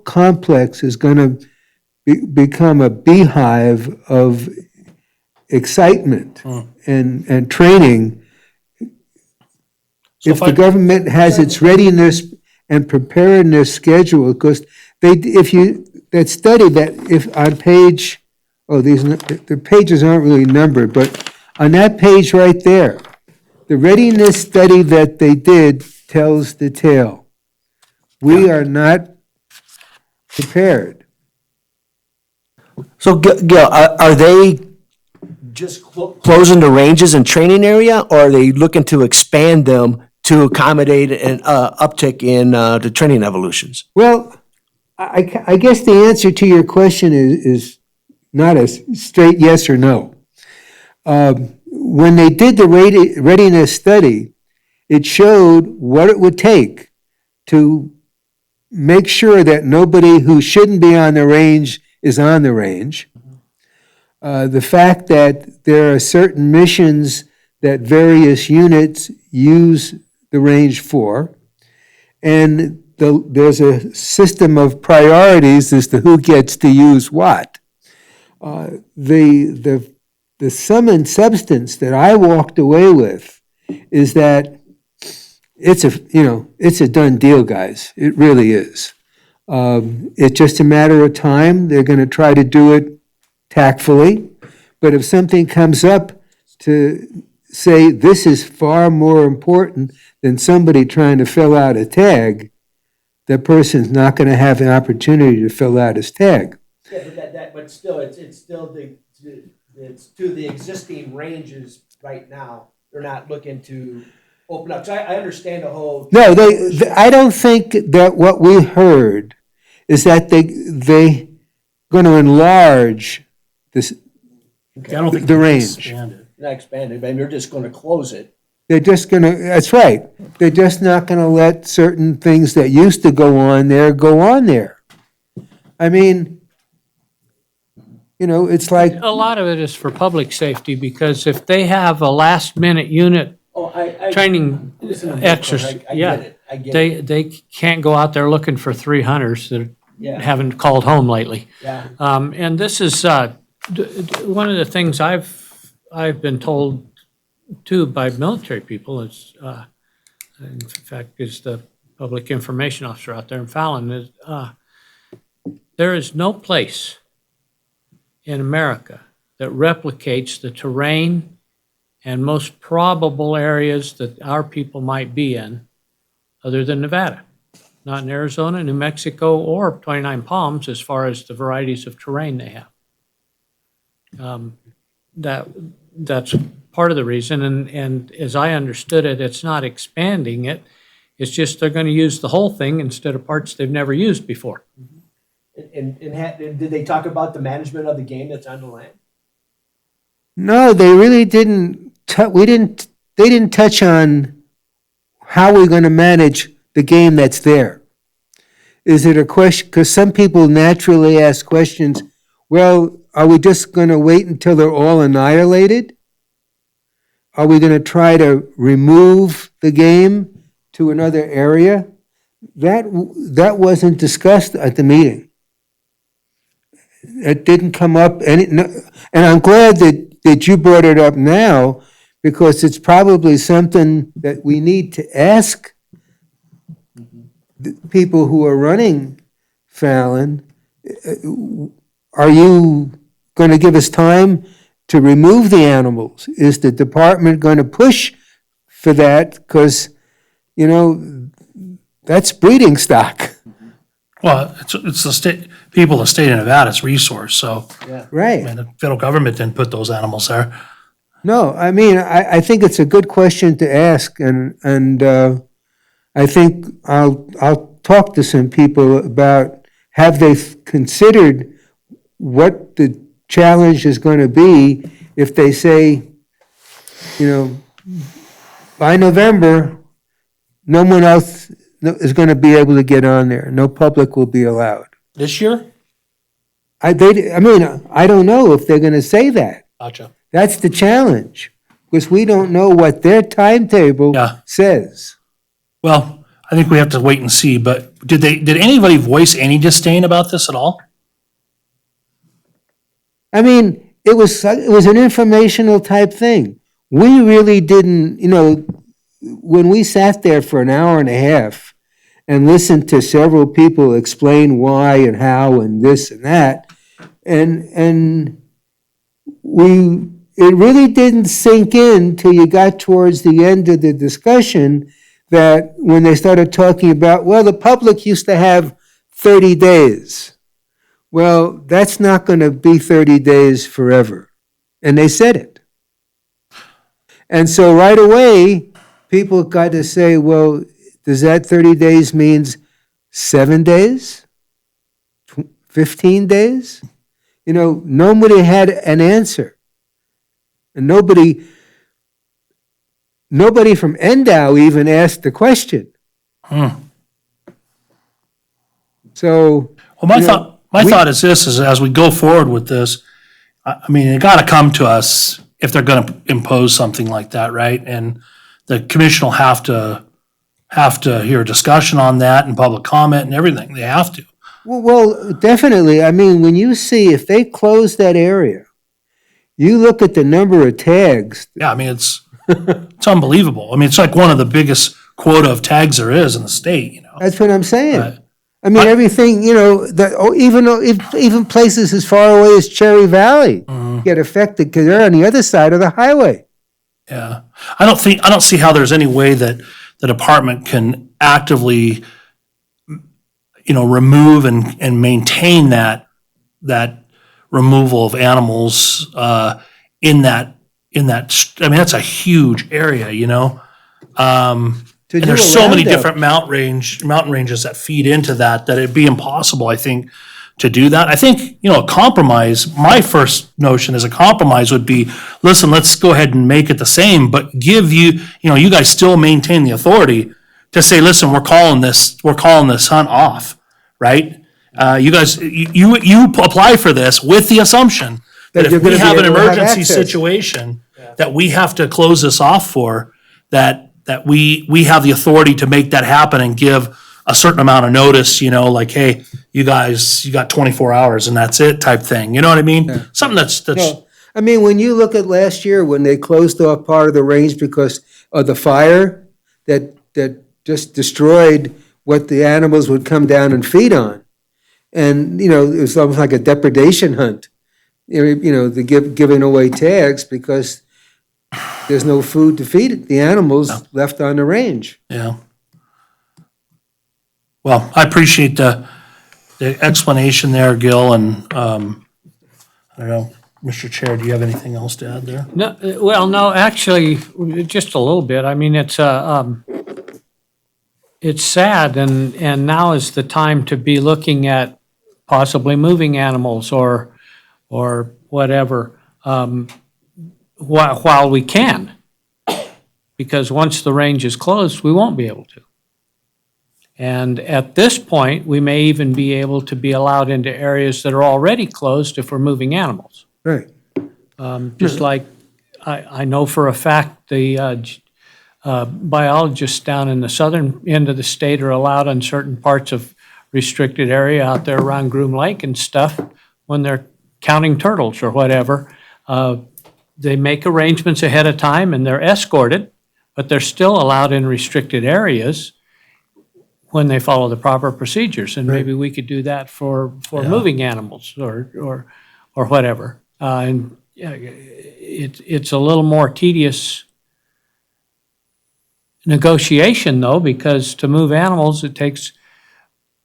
complex is going to become a beehive of excitement and training. So If the government has its readiness and preparedness schedule, because that study that if on page, the pages aren't really numbered, but on that page right there, the readiness study that they did tells the tale. We are not prepared. So, Gil, are they just closing the ranges and training area, or are they looking to expand them to accommodate an uptick in the training evolutions? Well, I guess the answer to your question is not a straight yes or no. When they did the readiness study, it showed what it would take to make sure that nobody who shouldn't be on the range is on the range. The fact that there are certain missions that various units use the range for, and there's a system of priorities as to who gets to use what. The sum and substance that I walked away with is that it's a done deal, guys. It really is. It's just a matter of time. They're going to try to do it tactfully. But if something comes up to say this is far more important than somebody trying to fill out a tag, that person's not going to have an opportunity to fill out his tag. Yeah, but still, it's to the existing ranges right now. They're not looking to open up. So I understand the whole. No, I don't think that what we heard is that they going to enlarge this, I don't think the they range. expand it. Not expanded, but they're just going to close it. They're just going to, that's right. They're just not going to let certain things that used to go on there. I mean, it's like, A lot of it is for public safety, because if they have a last-minute unit Oh, I. training exercise. I Yeah. get it, I get it, They can't go out there looking for 300s that yeah, haven't called home lately. yeah. And this is one of the things I've been told too by military people is, in fact, is the public information officer out there in Fallon, is there is no place in America that replicates the terrain and most probable areas that our people might be in other than Nevada. Not in Arizona, New Mexico, or 29 Palms as far as the varieties of terrain they have. That's part of the reason, and as I understood it, it's not expanding it. It's just they're going to use the whole thing instead of parts they've never used before. And did they talk about the management of the game that's on the land? No, they really didn't, they didn't touch on how we're going to manage the game that's there. Is it a question, because some people naturally ask questions, well, are we just going to wait until they're all annihilated? Are we going to try to remove the game to another area? That wasn't discussed at the meeting. It didn't come up, and I'm glad that you brought it up now, because it's probably something that we need to ask the people who are running Fallon. Are you going to give us time to remove the animals? Is the department going to push for that? Because, that's breeding stock. Well, it's the state, people of the state of Nevada's resource, so, Right. and the federal government didn't put those animals there. No, I mean, I think it's a good question to ask, and I think I'll talk to some people about, have they considered what the challenge is going to be if they say, by November, no one else is going to be able to get on there. No public will be allowed. This year? I don't know if they're going to say that. Gotcha. That's the challenge, because we don't know what their timetable Yeah. says. Well, I think we have to wait and see, but did anybody voice any disdain about this at all? I mean, it was an informational type thing. We really didn't, when we sat there for an hour and a half and listened to several people explain why and how and this and that, and it really didn't sink in till you got towards the end of the discussion, that when they started talking about, well, the public used to have 30 days. Well, that's not going to be 30 days forever. And they said it. And so right away, people got to say, well, does that 30 days means 7 days? 15 days? Nobody had an answer. And nobody from NDOW even asked the question. So. Well, my thought is this, is as we go forward with this, it got to come to us if they're going to impose something like that, right? And the commission will have to hear a discussion on that and public comment and everything. They have to. Well, definitely. When you see, if they close that area, you look at the number of tags. Yeah, it's unbelievable. It's like one of the biggest quota of tags there is in the state, That's what I'm saying. Right. Everything, even places as far away as Cherry Valley get affected because they're on the other side of the highway. Yeah. I don't see how there's any way that the department can actively, remove and maintain that removal of animals in that. That's a huge area, And there's so many different mountain ranges that feed into that it'd be impossible, I think, to do that. I think, a compromise, my first notion is a compromise would be, listen, let's go ahead and make it the same, but give you guys still maintain the authority to say, listen, we're calling this hunt off, right? You guys, you apply for this with the assumption that if we have an emergency situation that we have to close this off for, that we have the authority to make that happen and give a certain amount of notice, like, hey, you guys, you got 24 hours and that's it type thing. You know what I mean? Something that's, No, I mean, when you look at last year, when they closed off part of the range because of the fire that just destroyed what the animals would come down and feed on. And, it was almost like a depredation hunt, the giving away tags because there's no food to feed the animals left on the range. yeah. Well, I appreciate the explanation there, Gil, and, I don't know, Mr. Chair, do you have anything else to add there? No, well, no, actually, just a little bit. I mean, it's sad, and now is the time to be looking at possibly moving animals or whatever, while we can. Because once the range is closed, we won't be able to. And at this point, we may even be able to be allowed into areas that are already closed if we're moving animals. Right. Just like, I know for a fact, the biologists down in the southern end of the state are allowed on certain parts of restricted area out there around Groom Lake and stuff, when they're counting turtles or whatever. They make arrangements ahead of time and they're escorted, but they're still allowed in restricted areas when they follow the proper procedures. And maybe we could do that for moving animals or whatever. And it's a little more tedious negotiation though, because to move animals, it takes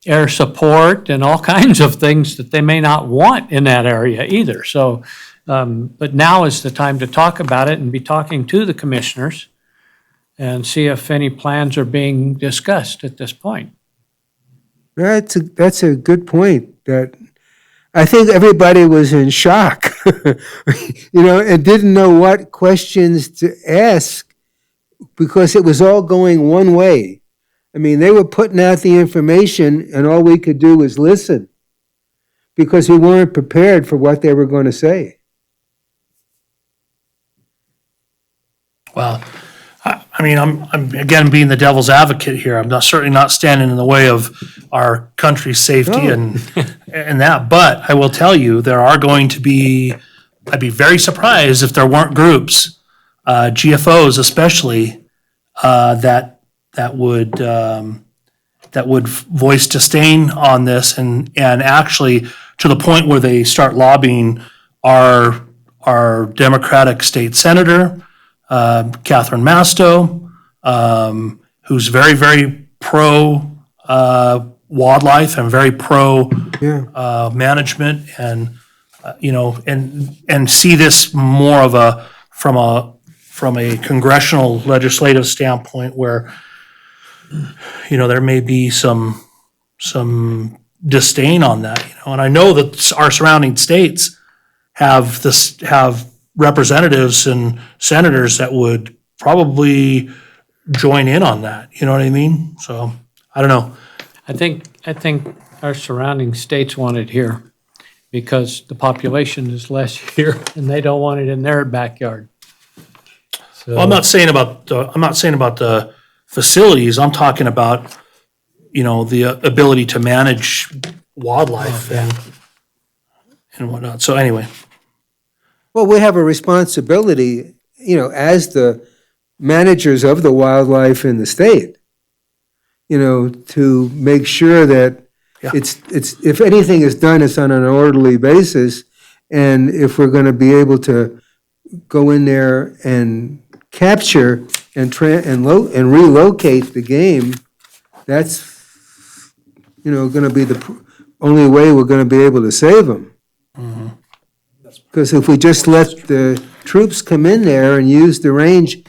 air support and all kinds of things that they may not want in that area either. So, but now is the time to talk about it and be talking to the commissioners and see if any plans are being discussed at this point. That's a good point. That I think everybody was in shock, and didn't know what questions to ask because it was all going one way. I mean, they were putting out the information and all we could do was listen because we weren't prepared for what they were going to say. Well, I mean, I'm again being the devil's advocate here. I'm certainly not standing in the way of our country's safety and that. But I will tell you, there are going to be. I'd be very surprised if there weren't groups, GFOs especially, that would voice disdain on this and actually to the point where they start lobbying our Democratic state senator. Catherine Masto, who's very, very pro wildlife and very pro management, and and see this more of from a congressional legislative standpoint, where there may be some disdain on that. And I know that our surrounding states have representatives and senators that would probably join in on that. You know what I mean? So I don't know. I think our surrounding states want it here because the population is less here and they don't want it in their backyard. So, Well, I'm not saying about the facilities. I'm talking about the ability to manage wildlife and whatnot. So anyway. Well, we have a responsibility, as the managers of the wildlife in the state, to make sure that it's if anything is done, it's on an orderly basis. And if we're going to be able to go in there and capture and relocate the game, that's, going to be the only way we're going to be able to save them. Because if we just let the troops come in there and use the range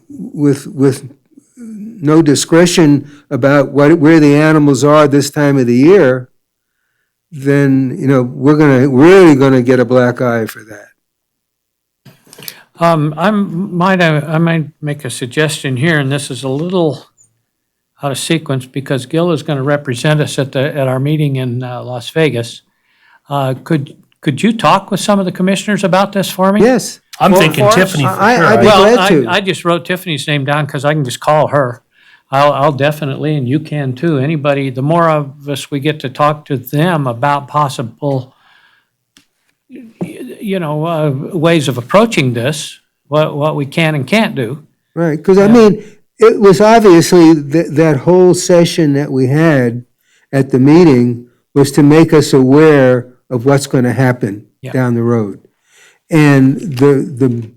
with no discretion about where the animals are this time of the year, then we're really gonna get a black eye for that. I might make a suggestion here, and this is a little out of sequence because Gil is going to represent us at our meeting in Las Vegas. Could you talk with some of the commissioners about this for me? Yes, I'm thinking for us? Tiffany for I'd be sure. Well, glad to. I just wrote Tiffany's name down because I can just call her. I'll definitely, and you can too, anybody, the more of us we get to talk to them about possible, ways of approaching this, what we can and can't do. Right, because I mean, it was obviously that whole session that we had at the meeting was to make us aware of what's going to happen Yeah. down the road. And the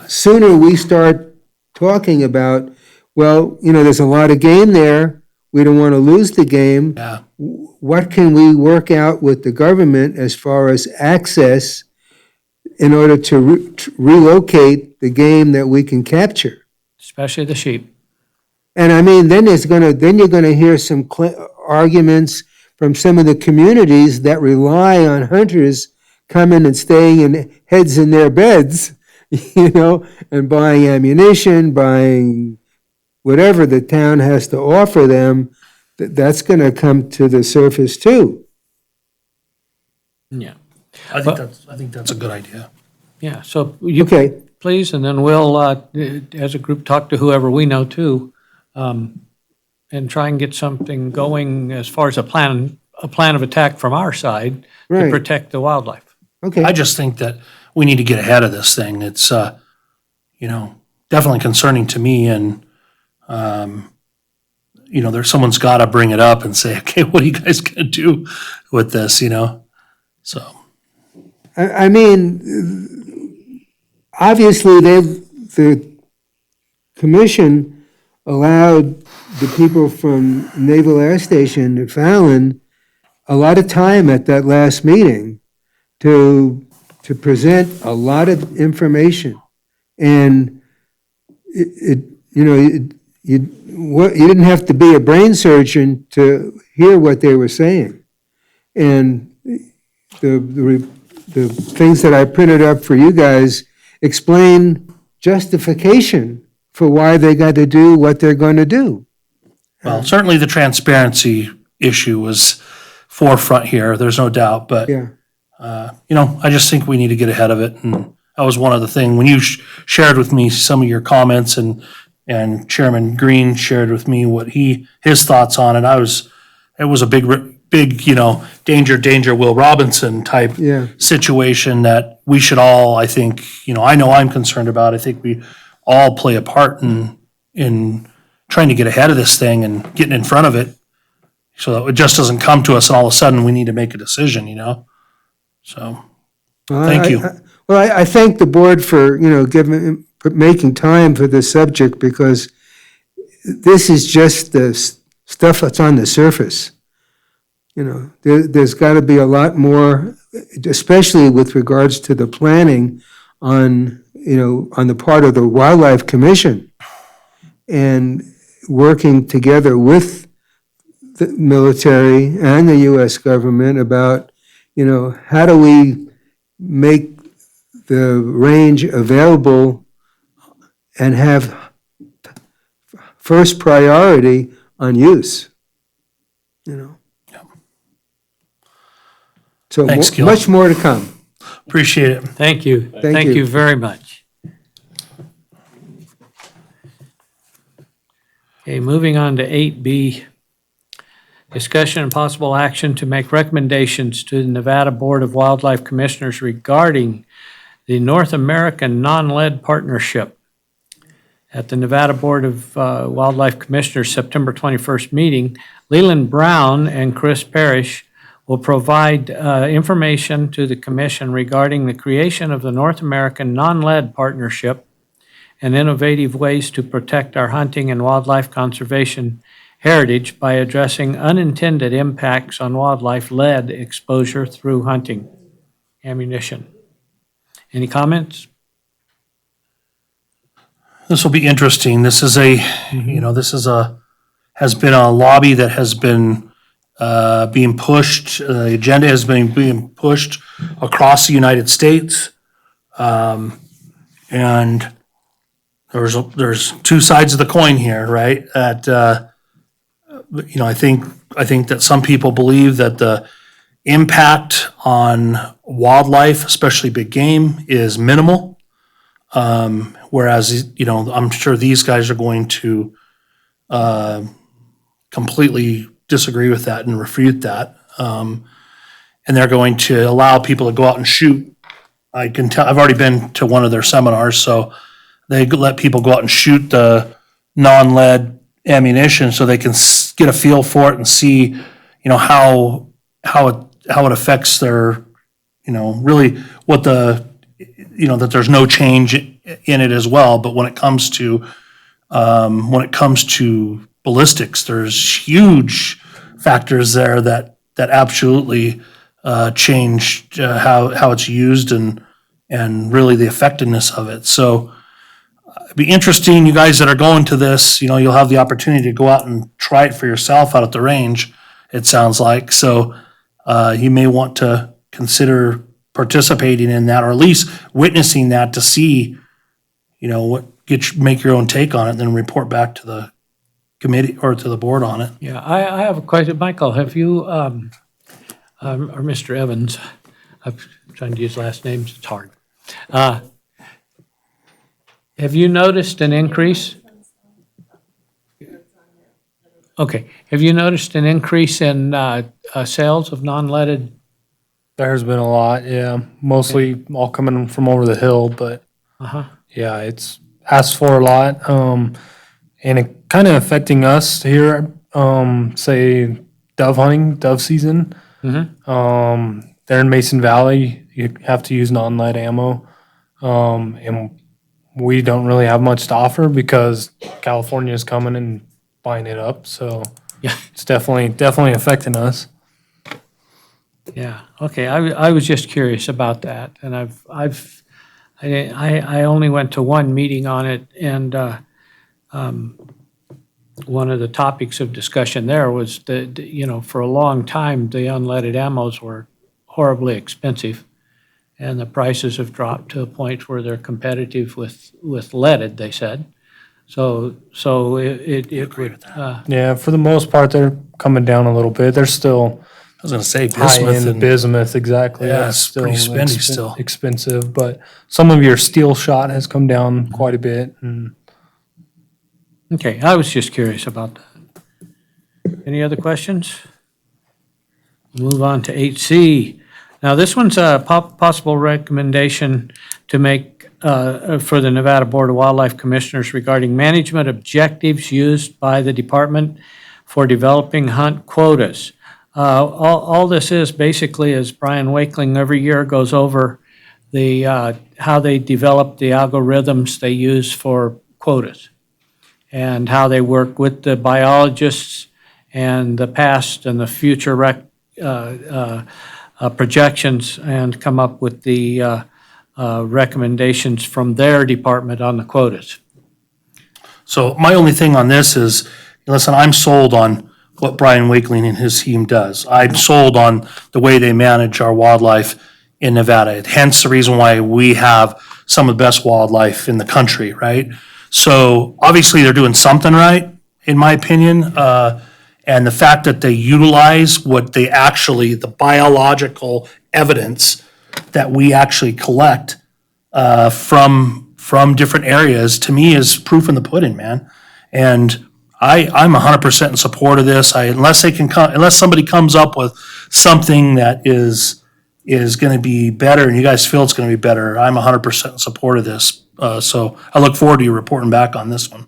sooner we start talking about, well, there's a lot of game there, we don't want to lose the game. Yeah. What can we work out with the government as far as access in order to relocate the game that we can capture? Especially the sheep. And I mean, then you're gonna hear some arguments from some of the communities that rely on hunters coming and staying in heads in their beds, and buying ammunition, buying whatever the town has to offer them. That's gonna come to the surface too. Yeah. I think that's a good idea. Yeah, so you Okay, please, and then we'll, as a group, talk to whoever we know too, and try and get something going as far as a plan of attack from our side to Right. protect the wildlife. okay. I just think that we need to get ahead of this thing. It's, definitely concerning to me and, there's someone's got to bring it up and say, okay, what are you guys going to do with this, So, I mean, obviously, the commission allowed the people from Naval Air Station at Fallon a lot of time at that last meeting to present a lot of information. And you didn't have to be a brain surgeon to hear what they were saying. And the things that I printed up for you guys explain justification for why they got to do what they're going to do. well, certainly the transparency issue was forefront here, there's no doubt, but, Yeah. I just think we need to get ahead of it. And that was one of the things, when you shared with me some of your comments and Chairman Green shared with me what his thoughts on it, it was a big, danger, Will Robinson type Yeah. situation that we should all, I think, I know I'm concerned about. I think we all play a part in trying to get ahead of this thing and getting in front of it so that it just doesn't come to us and all of a sudden we need to make a decision, So, Well, Thank you. I thank the board for, for making time for this subject, because this is just the stuff that's on the surface. There's got to be a lot more, especially with regards to the planning on the part of the Wildlife Commission and working together with the military and the U.S. government about, how do we make the range available and have first priority on use, So Thanks, Gil. much more to come. appreciate it. Thank you. Thank you. you very much. Okay, moving on to 8B, discussion and possible action to make recommendations to the Nevada Board of Wildlife Commissioners regarding the North American Non-Lead Partnership. At the Nevada Board of Wildlife Commissioners September 21st meeting, Leland Brown and Chris Parrish will provide information to the commission regarding the creation of the North American Non-Lead Partnership and innovative ways to protect our hunting and wildlife conservation heritage by addressing unintended impacts on wildlife lead exposure through hunting ammunition. Any comments? This will be interesting. This is has been a lobby that has been being pushed. The agenda has been being pushed across the United States. And there's two sides of the coin here, right? That, I think that some people believe that the impact on wildlife, especially big game, is minimal. Whereas, I'm sure these guys are going to completely disagree with that and refute that. And they're going to allow people to go out and shoot. I can tell, I've already been to one of their seminars, so they let people go out and shoot the non-lead ammunition so they can get a feel for it and see, how it affects their, really what that there's no change in it as well. But when it comes to ballistics, there's huge factors there that absolutely change how it's used and really the effectiveness of it. So it'd be interesting, you guys that are going to this, you'll have the opportunity to go out and try it for yourself out at the range, it sounds like. So you may want to consider participating in that, or at least witnessing that to see, make your own take on it, then report back to the committee or to the board on it. Yeah, I have a question. Michael, have you, or Mr. Evans, I'm trying to use last names, it's hard. Have you noticed an increase? Okay, have you noticed an increase in sales of non-leaded? There's been a lot, yeah. Mostly all coming from over the hill, but yeah, it's asked for a lot. And it kind of affecting us here, say dove hunting, dove season. There in Mason Valley, you have to use non-lead ammo. And we don't really have much to offer because California is coming and buying it up. So Yeah. it's definitely affecting us. Yeah, okay, I was just curious about that, and I only went to one meeting on it, and one of the topics of discussion there was for a long time, the unleaded ammos were horribly expensive, and the prices have dropped to a point where they're competitive with leaded, they said. So it would, Yeah, for the most part, they're coming down a little bit. They're still I was going to say high bismuth end and bismuth, exactly. Yeah, it's pretty spendy still. Expensive, but some of your steel shot has come down quite a bit. And okay, I was just curious about that. Any other questions? Move on to 8C. Now, this one's a possible recommendation to make for the Nevada Board of Wildlife Commissioners regarding management objectives used by the department for developing hunt quotas. All this is basically is Brian Wakeling every year goes over the how they develop the algorithms they use for quotas and how they work with the biologists and the past and the future projections and come up with the recommendations from their department on the quotas. So my only thing on this is, listen, I'm sold on what Brian Wakeling and his team does. I'm sold on the way they manage our wildlife in Nevada. Hence the reason why we have some of the best wildlife in the country, right? So obviously they're doing something right, in my opinion. And the fact that they utilize the biological evidence that we actually collect from different areas, to me, is proof in the pudding, man. And I'm 100% in support of this. Unless somebody comes up with something that is going to be better, and you guys feel it's going to be better, I'm 100% in support of this. So I look forward to you reporting back on this one.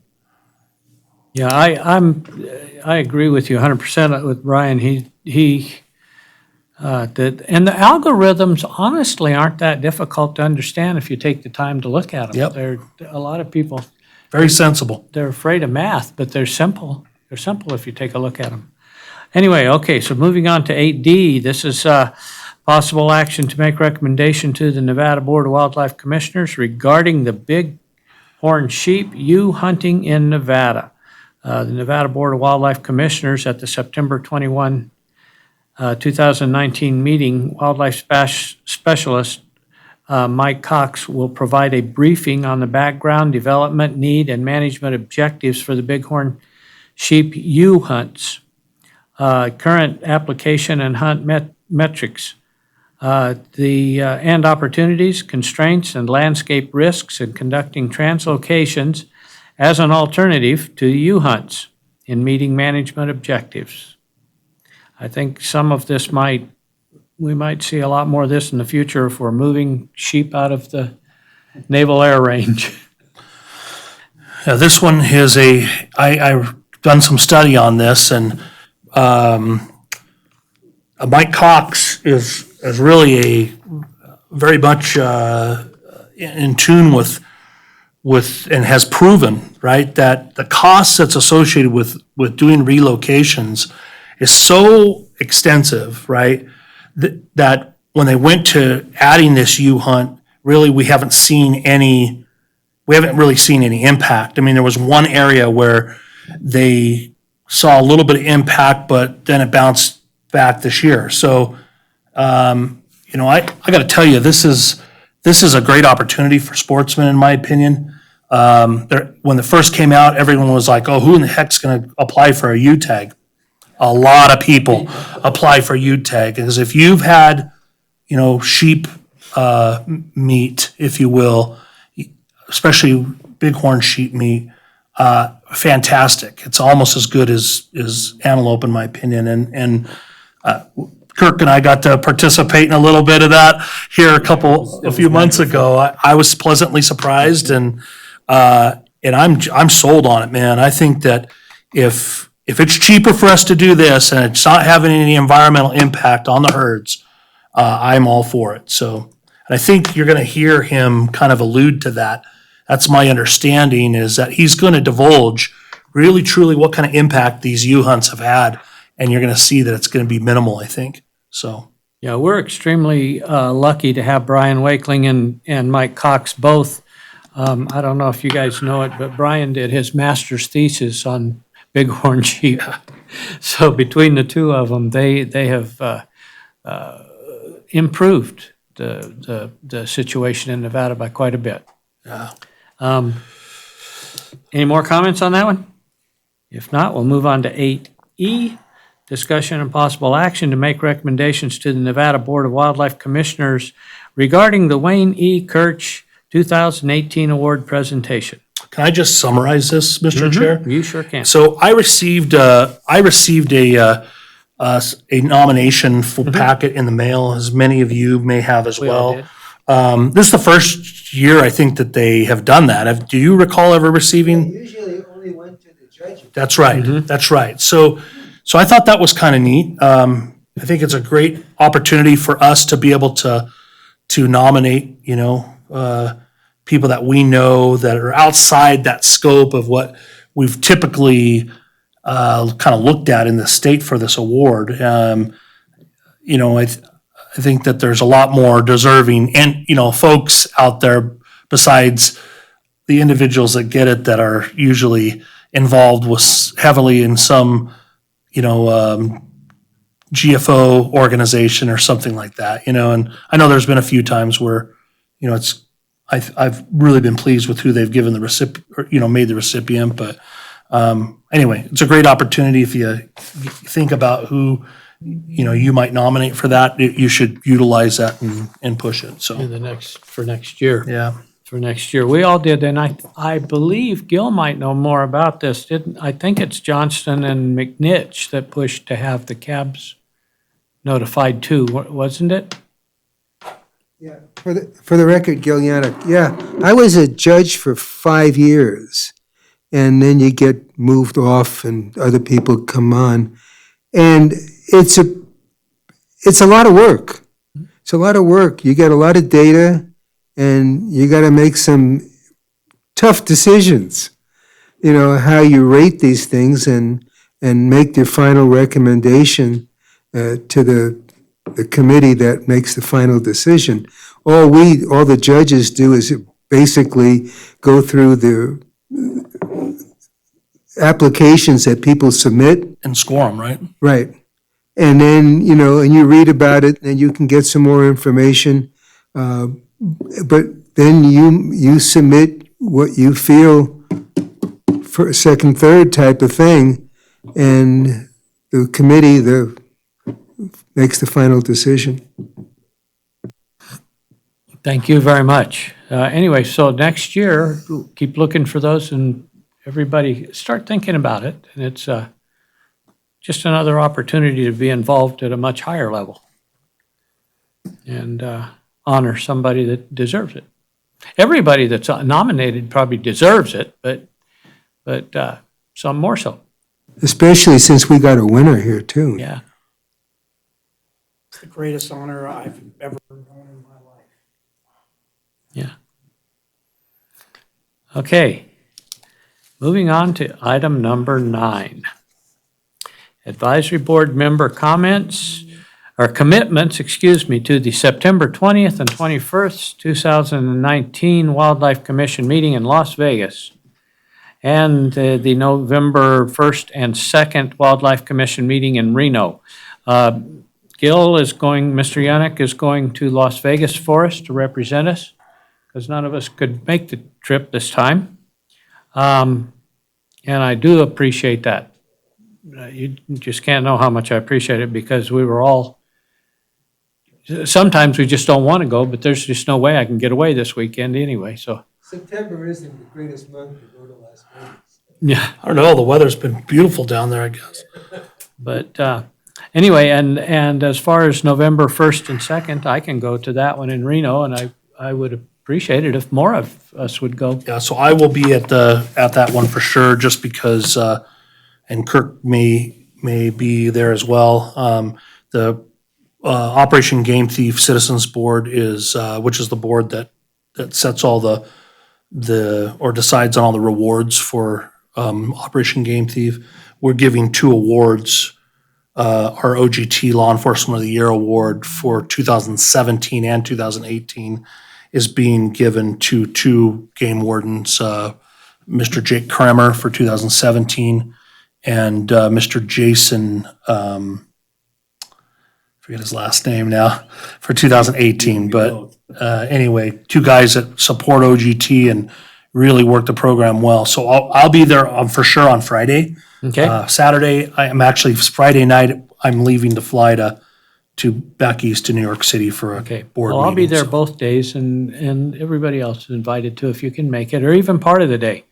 Yeah, I agree with you 100% with Brian. And the algorithms honestly aren't that difficult to understand if you take the time to look at them. Yep. A lot of people, Very sensible. they're afraid of math, but they're simple. They're simple if you take a look at them. Anyway, okay, so moving on to 8D, this is possible action to make recommendation to the Nevada Board of Wildlife Commissioners regarding the bighorn sheep ewe hunting in Nevada. The Nevada Board of Wildlife Commissioners at the September 21, 2019 meeting, Wildlife Specialist Mike Cox will provide a briefing on the background, development, need, and management objectives for the bighorn sheep ewe hunts, current application and hunt metrics, and opportunities, constraints, and landscape risks in conducting translocations as an alternative to U-hunts in meeting management objectives. I think some of this we might see a lot more of this in the future if we're moving sheep out of the Naval Air Range. Yeah, this one is I've done some study on this, and Mike Cox is really a very much in tune with and has proven, right, that the cost that's associated with doing relocations is so extensive, right, that when they went to adding this U-hunt, really we haven't really seen any impact. I mean, there was one area where they saw a little bit of impact, but then it bounced back this year. So, I got to tell you, this is a great opportunity for sportsmen, in my opinion. When it first came out, everyone was like, "Oh, who in the heck's going to apply for a U-tag?" A lot of people apply for U-tag because if you've had, sheep meat, if you will, especially bighorn sheep meat, fantastic. It's almost as good as antelope, in my opinion. And Kirk and I got to participate in a little bit of that here a few months ago. I was pleasantly surprised, and I'm sold on it, man. I think that if it's cheaper for us to do this and it's not having any environmental impact on the herds, I'm all for it. So, and I think you're going to hear him kind of allude to that. That's my understanding, is that he's going to divulge really, truly what kind of impact these U-hunts have had, and you're going to see that it's going to be minimal, I think. So. Yeah, we're extremely lucky to have Brian Wakeling and Mike Cox both. I don't know if you guys know it, but Brian did his master's thesis on bighorn sheep. So between the two of them, they have improved the situation in Nevada by quite a bit. Yeah. Any more comments on that one? If not, we'll move on to 8E, discussion and possible action to make recommendations to the Nevada Board of Wildlife Commissioners regarding the Wayne E. Kirch 2018 award presentation. Can I just summarize this, Mr. Chair? You sure can. So I received a nomination for packet in the mail, as many of you may have as We all well. did. This is the first year I think that they have done that. Do you recall ever receiving? Usually it only went to the judge. That's right. That's right. So I thought that was kind of neat. I think it's a great opportunity for us to be able to nominate, people that we know that are outside that scope of what we've typically kind of looked at in the state for this award. I think that there's a lot more deserving and, folks out there besides the individuals that get it that are usually involved heavily in some, GFO organization or something like that, and I know there's been a few times where, I've really been pleased with who they've given the recipient, made the recipient, but anyway, it's a great opportunity. If you think about who, you might nominate for that, you should utilize that and push it, so. For next year. Yeah. For next year. We all did, and I believe Gil might know more about this. I think it's Johnston and McNitch that pushed to have the cabs notified too, wasn't it? Yeah, for the record, Gil Yannick, yeah, I was a judge for 5 years, and then you get moved off and other people come on. And it's a lot of work. It's a lot of work. You get a lot of data, and you got to make some tough decisions, how you rate these things and make your final recommendation to the committee that makes the final decision. All the judges do is basically go through the applications that people submit. And score them, right? Right. And then, and you read about it, and you can get some more information. But then you submit what you feel for second, third type of thing, and the committee makes the final decision. Thank you very much. Anyway, so next year, keep looking for those and everybody start thinking about it. And it's just another opportunity to be involved at a much higher level and honor somebody that deserves it. Everybody that's nominated probably deserves it, but some more so. Especially since we got a winner here, too. Yeah. It's the greatest honor I've ever known in my life. Yeah. Okay. Moving on to item number 9. Advisory Board member comments, or commitments, to the September 20th and 21st, 2019 Wildlife Commission meeting in Las Vegas, and the November 1st and 2nd Wildlife Commission meeting in Reno. Gil is going, Mr. Yannick is going to Las Vegas for us to represent us, because none of us could make the trip this time. And I do appreciate that. You just can't know how much I appreciate it, because we were all, sometimes we just don't want to go, but there's just no way I can get away this weekend anyway, so. September isn't the greatest month to go to Las Vegas. Yeah. I don't know, the weather's been beautiful down there, I guess. But anyway, and as far as November 1st and 2nd, I can go to that one in Reno, and I would appreciate it if more of us would go. Yeah, so I will be at that one for sure, just because, and Kirk may be there as well. The Operation Game Thief Citizens Board is, which is the board that sets all or decides on all the rewards for Operation Game Thief. We're giving 2 awards. Our OGT Law Enforcement of the Year Award for 2017 and 2018 is being given to 2 game wardens, Mr. Jake Kremer for 2017 and Mr. Jason, forget his last name now, for 2018. But anyway, 2 guys that support OGT and really work the program well. So I'll be there for sure on Friday. Okay? Saturday, Friday night, I'm leaving to fly to back east to New York City for a Okay. board Well, I'll be meeting, there so. both days, and everybody else is invited too, if you can make it, or even part of the day.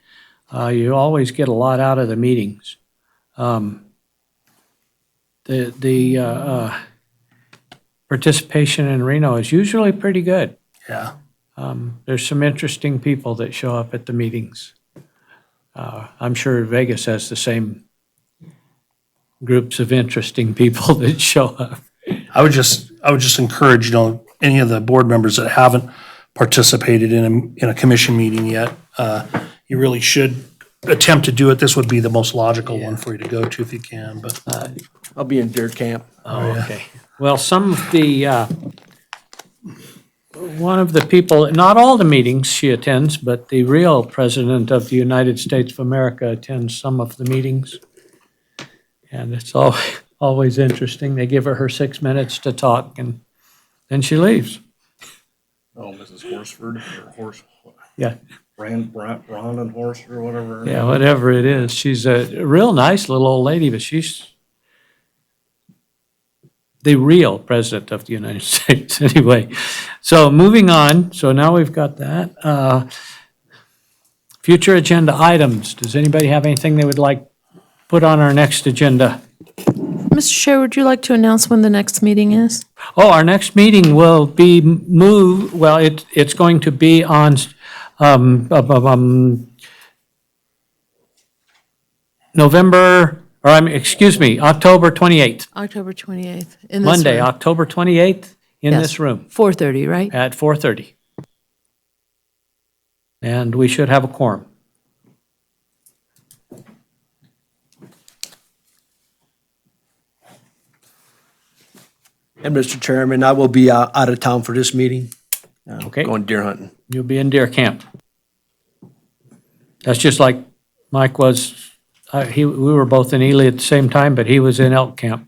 You always get a lot out of the meetings. The participation in Reno is usually pretty good. Yeah. There's some interesting people that show up at the meetings. I'm sure Vegas has the same groups of interesting people that show up. I would just encourage, any of the board members that haven't participated in a commission meeting yet, you really should attempt to do it. This would be the most logical one for you to go to if you can, but. I'll be in deer camp. Oh, okay. Well, some of the, one of the people, not all the meetings she attends, but the real President of the United States of America attends some of the meetings. And it's always interesting. They give her 6 minutes to talk, and then she leaves. Oh, Mrs. Horsford or Yeah. Ron and Horse or whatever. Yeah, whatever it is. She's a real nice little old lady, but she's the real President of the United States, anyway. So moving on, so now we've got that. Future agenda items. Does anybody have anything they would like put on our next agenda? Mr. Chair, would you like to announce when the next meeting is? Oh, our next meeting will be it's going to be on October 28th, October 28th. In this Monday, room. October 28th, in Yes. this room 4:30, right? at 4:30. And we should have a quorum. And Mr. Chairman, I will be out of town for this meeting. Okay. Going deer hunting. You'll be in deer camp. That's just like Mike was, we were both in Ely at the same time, but he was in elk camp.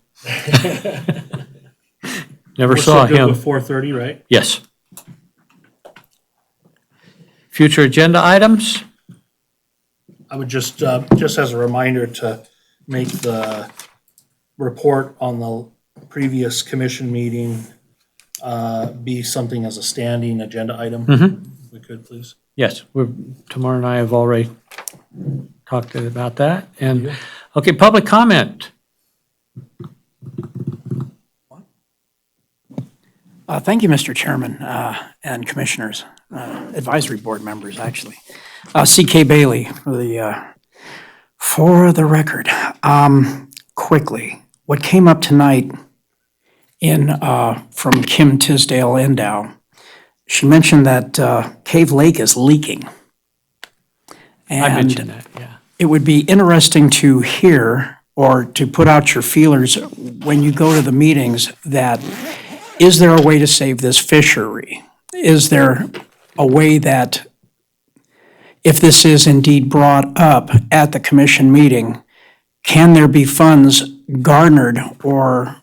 Never We're saw still good him. with 4:30, right? Yes. Future agenda items? I would just as a reminder to make the report on the previous commission meeting be something as a standing agenda item. If we could, please. Yes, Tamara and I have already talked about that. And, okay, public comment. Thank you, Mr. Chairman, and Commissioners, Advisory Board members, actually. C.K. Bailey for the record. Quickly, what came up tonight from Kim Tisdale Endow, she mentioned that Cave Lake is leaking. I mentioned that, yeah. It would be interesting to hear or to put out your feelers when you go to the meetings that, is there a way to save this fishery? Is there a way that, if this is indeed brought up at the commission meeting, can there be funds garnered, or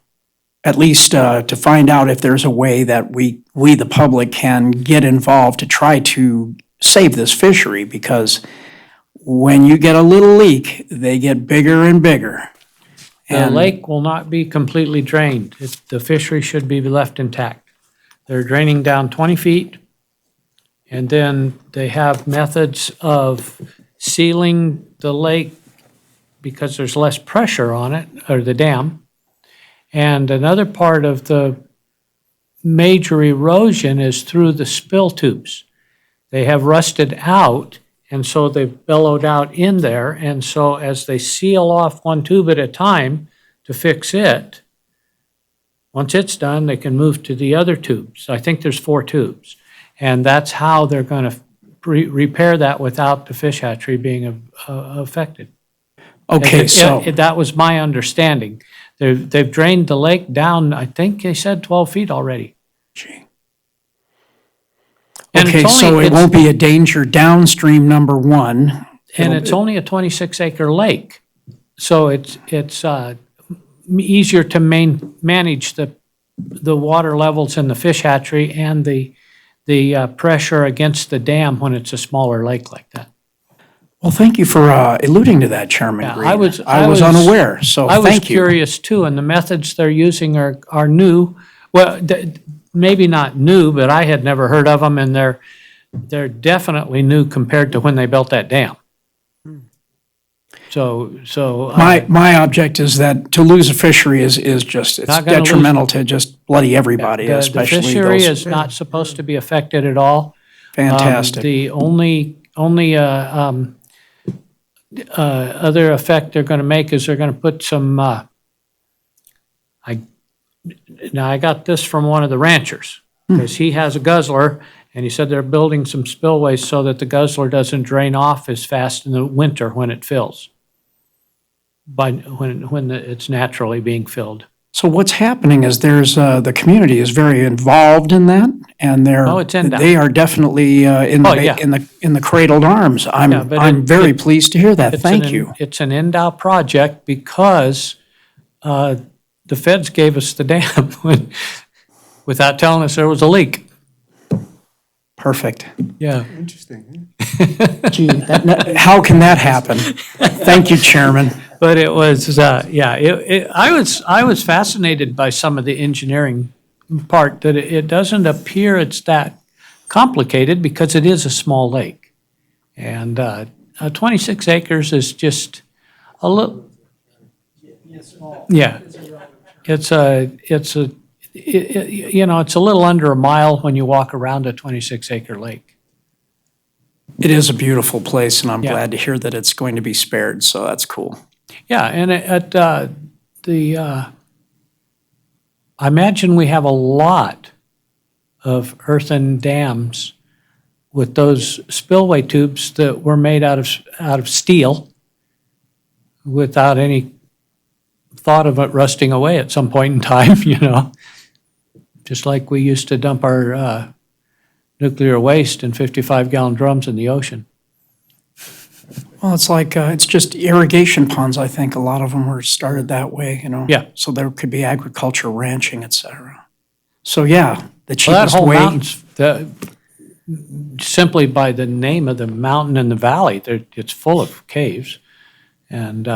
at least to find out if there's a way that we the public can get involved to try to save this fishery? Because when you get a little leak, they get bigger and bigger. The lake will not be completely drained. The fishery should be left intact. They're draining down 20 feet, and then they have methods of sealing the lake because there's less pressure on it, or the dam. And another part of the major erosion is through the spill tubes. They have rusted out, and so they've bellowed out in there. And so as they seal off one tube at a time to fix it, once it's done, they can move to the other tubes. I think there's 4 tubes. And that's how they're going to repair that without the fish hatchery being affected. Okay, so. That was my understanding. They've drained the lake down, I think they said 12 feet already. Gee. And Okay, it's so only- it won't be a danger downstream, number one. And it's only a 26-acre lake. So it's easier to manage the water levels in the fish hatchery and the pressure against the dam when it's a smaller lake like that. Well, thank you for alluding to that, Chairman Yeah, Green. I was unaware, so I was thank you. curious too, and the methods they're using are new. Well, maybe not new, but I had never heard of them, and they're definitely new compared to when they built that dam. So. My object is that to lose a fishery is just, it's Not gonna lose- detrimental to just bloody everybody, The especially fishery those. is not supposed to be affected at all. Fantastic. The only other effect they're going to make is they're going to put some, I got this from one of the ranchers, because he has a guzzler, and he said they're building some spillways so that the guzzler doesn't drain off as fast in the winter when it fills, when it's naturally being filled. So what's happening is the community is very involved in that, and Oh, it's in that. they are definitely Oh, yeah. in the cradled arms. Yeah, but I'm very pleased to hear that. Thank you. It's an endow project because the feds gave us the dam without telling us there was a leak. Perfect. Yeah. Interesting. Gee, how can that happen? Thank you, Chairman. But it was, I was fascinated by some of the engineering part, that it doesn't appear it's that complicated because it is a small lake. And 26 acres is just a little, yeah. It's a little under a mile when you walk around a 26-acre lake. It is a beautiful place, and I'm Yeah. glad to hear that it's going to be spared, so that's cool. Yeah, and I imagine we have a lot of earthen dams with those spillway tubes that were made out of steel without any thought of it rusting away at some point in time, just like we used to dump our nuclear waste in 55-gallon drums in the ocean. Well, it's like, it's just irrigation ponds, I think. A lot of them were started that way, Yeah. So there could be agriculture, ranching, et cetera. So, yeah, the Well, that cheapest whole way. mountain's, simply by the name of the mountain and the valley, it's full of caves. And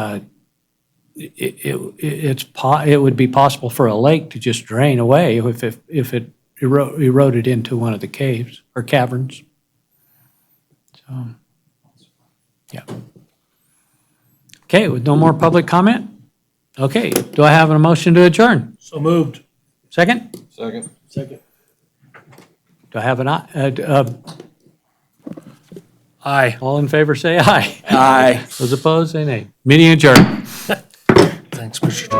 it would be possible for a lake to just drain away if eroded into one of the caves or caverns. So, yeah. Okay, with no more public comment? Okay, do I have a motion to adjourn? So moved. Second? Second. Do I have Aye. all in favor, say aye. Aye. Those opposed, say nay. Meeting adjourned. Thanks, Mr. Chair.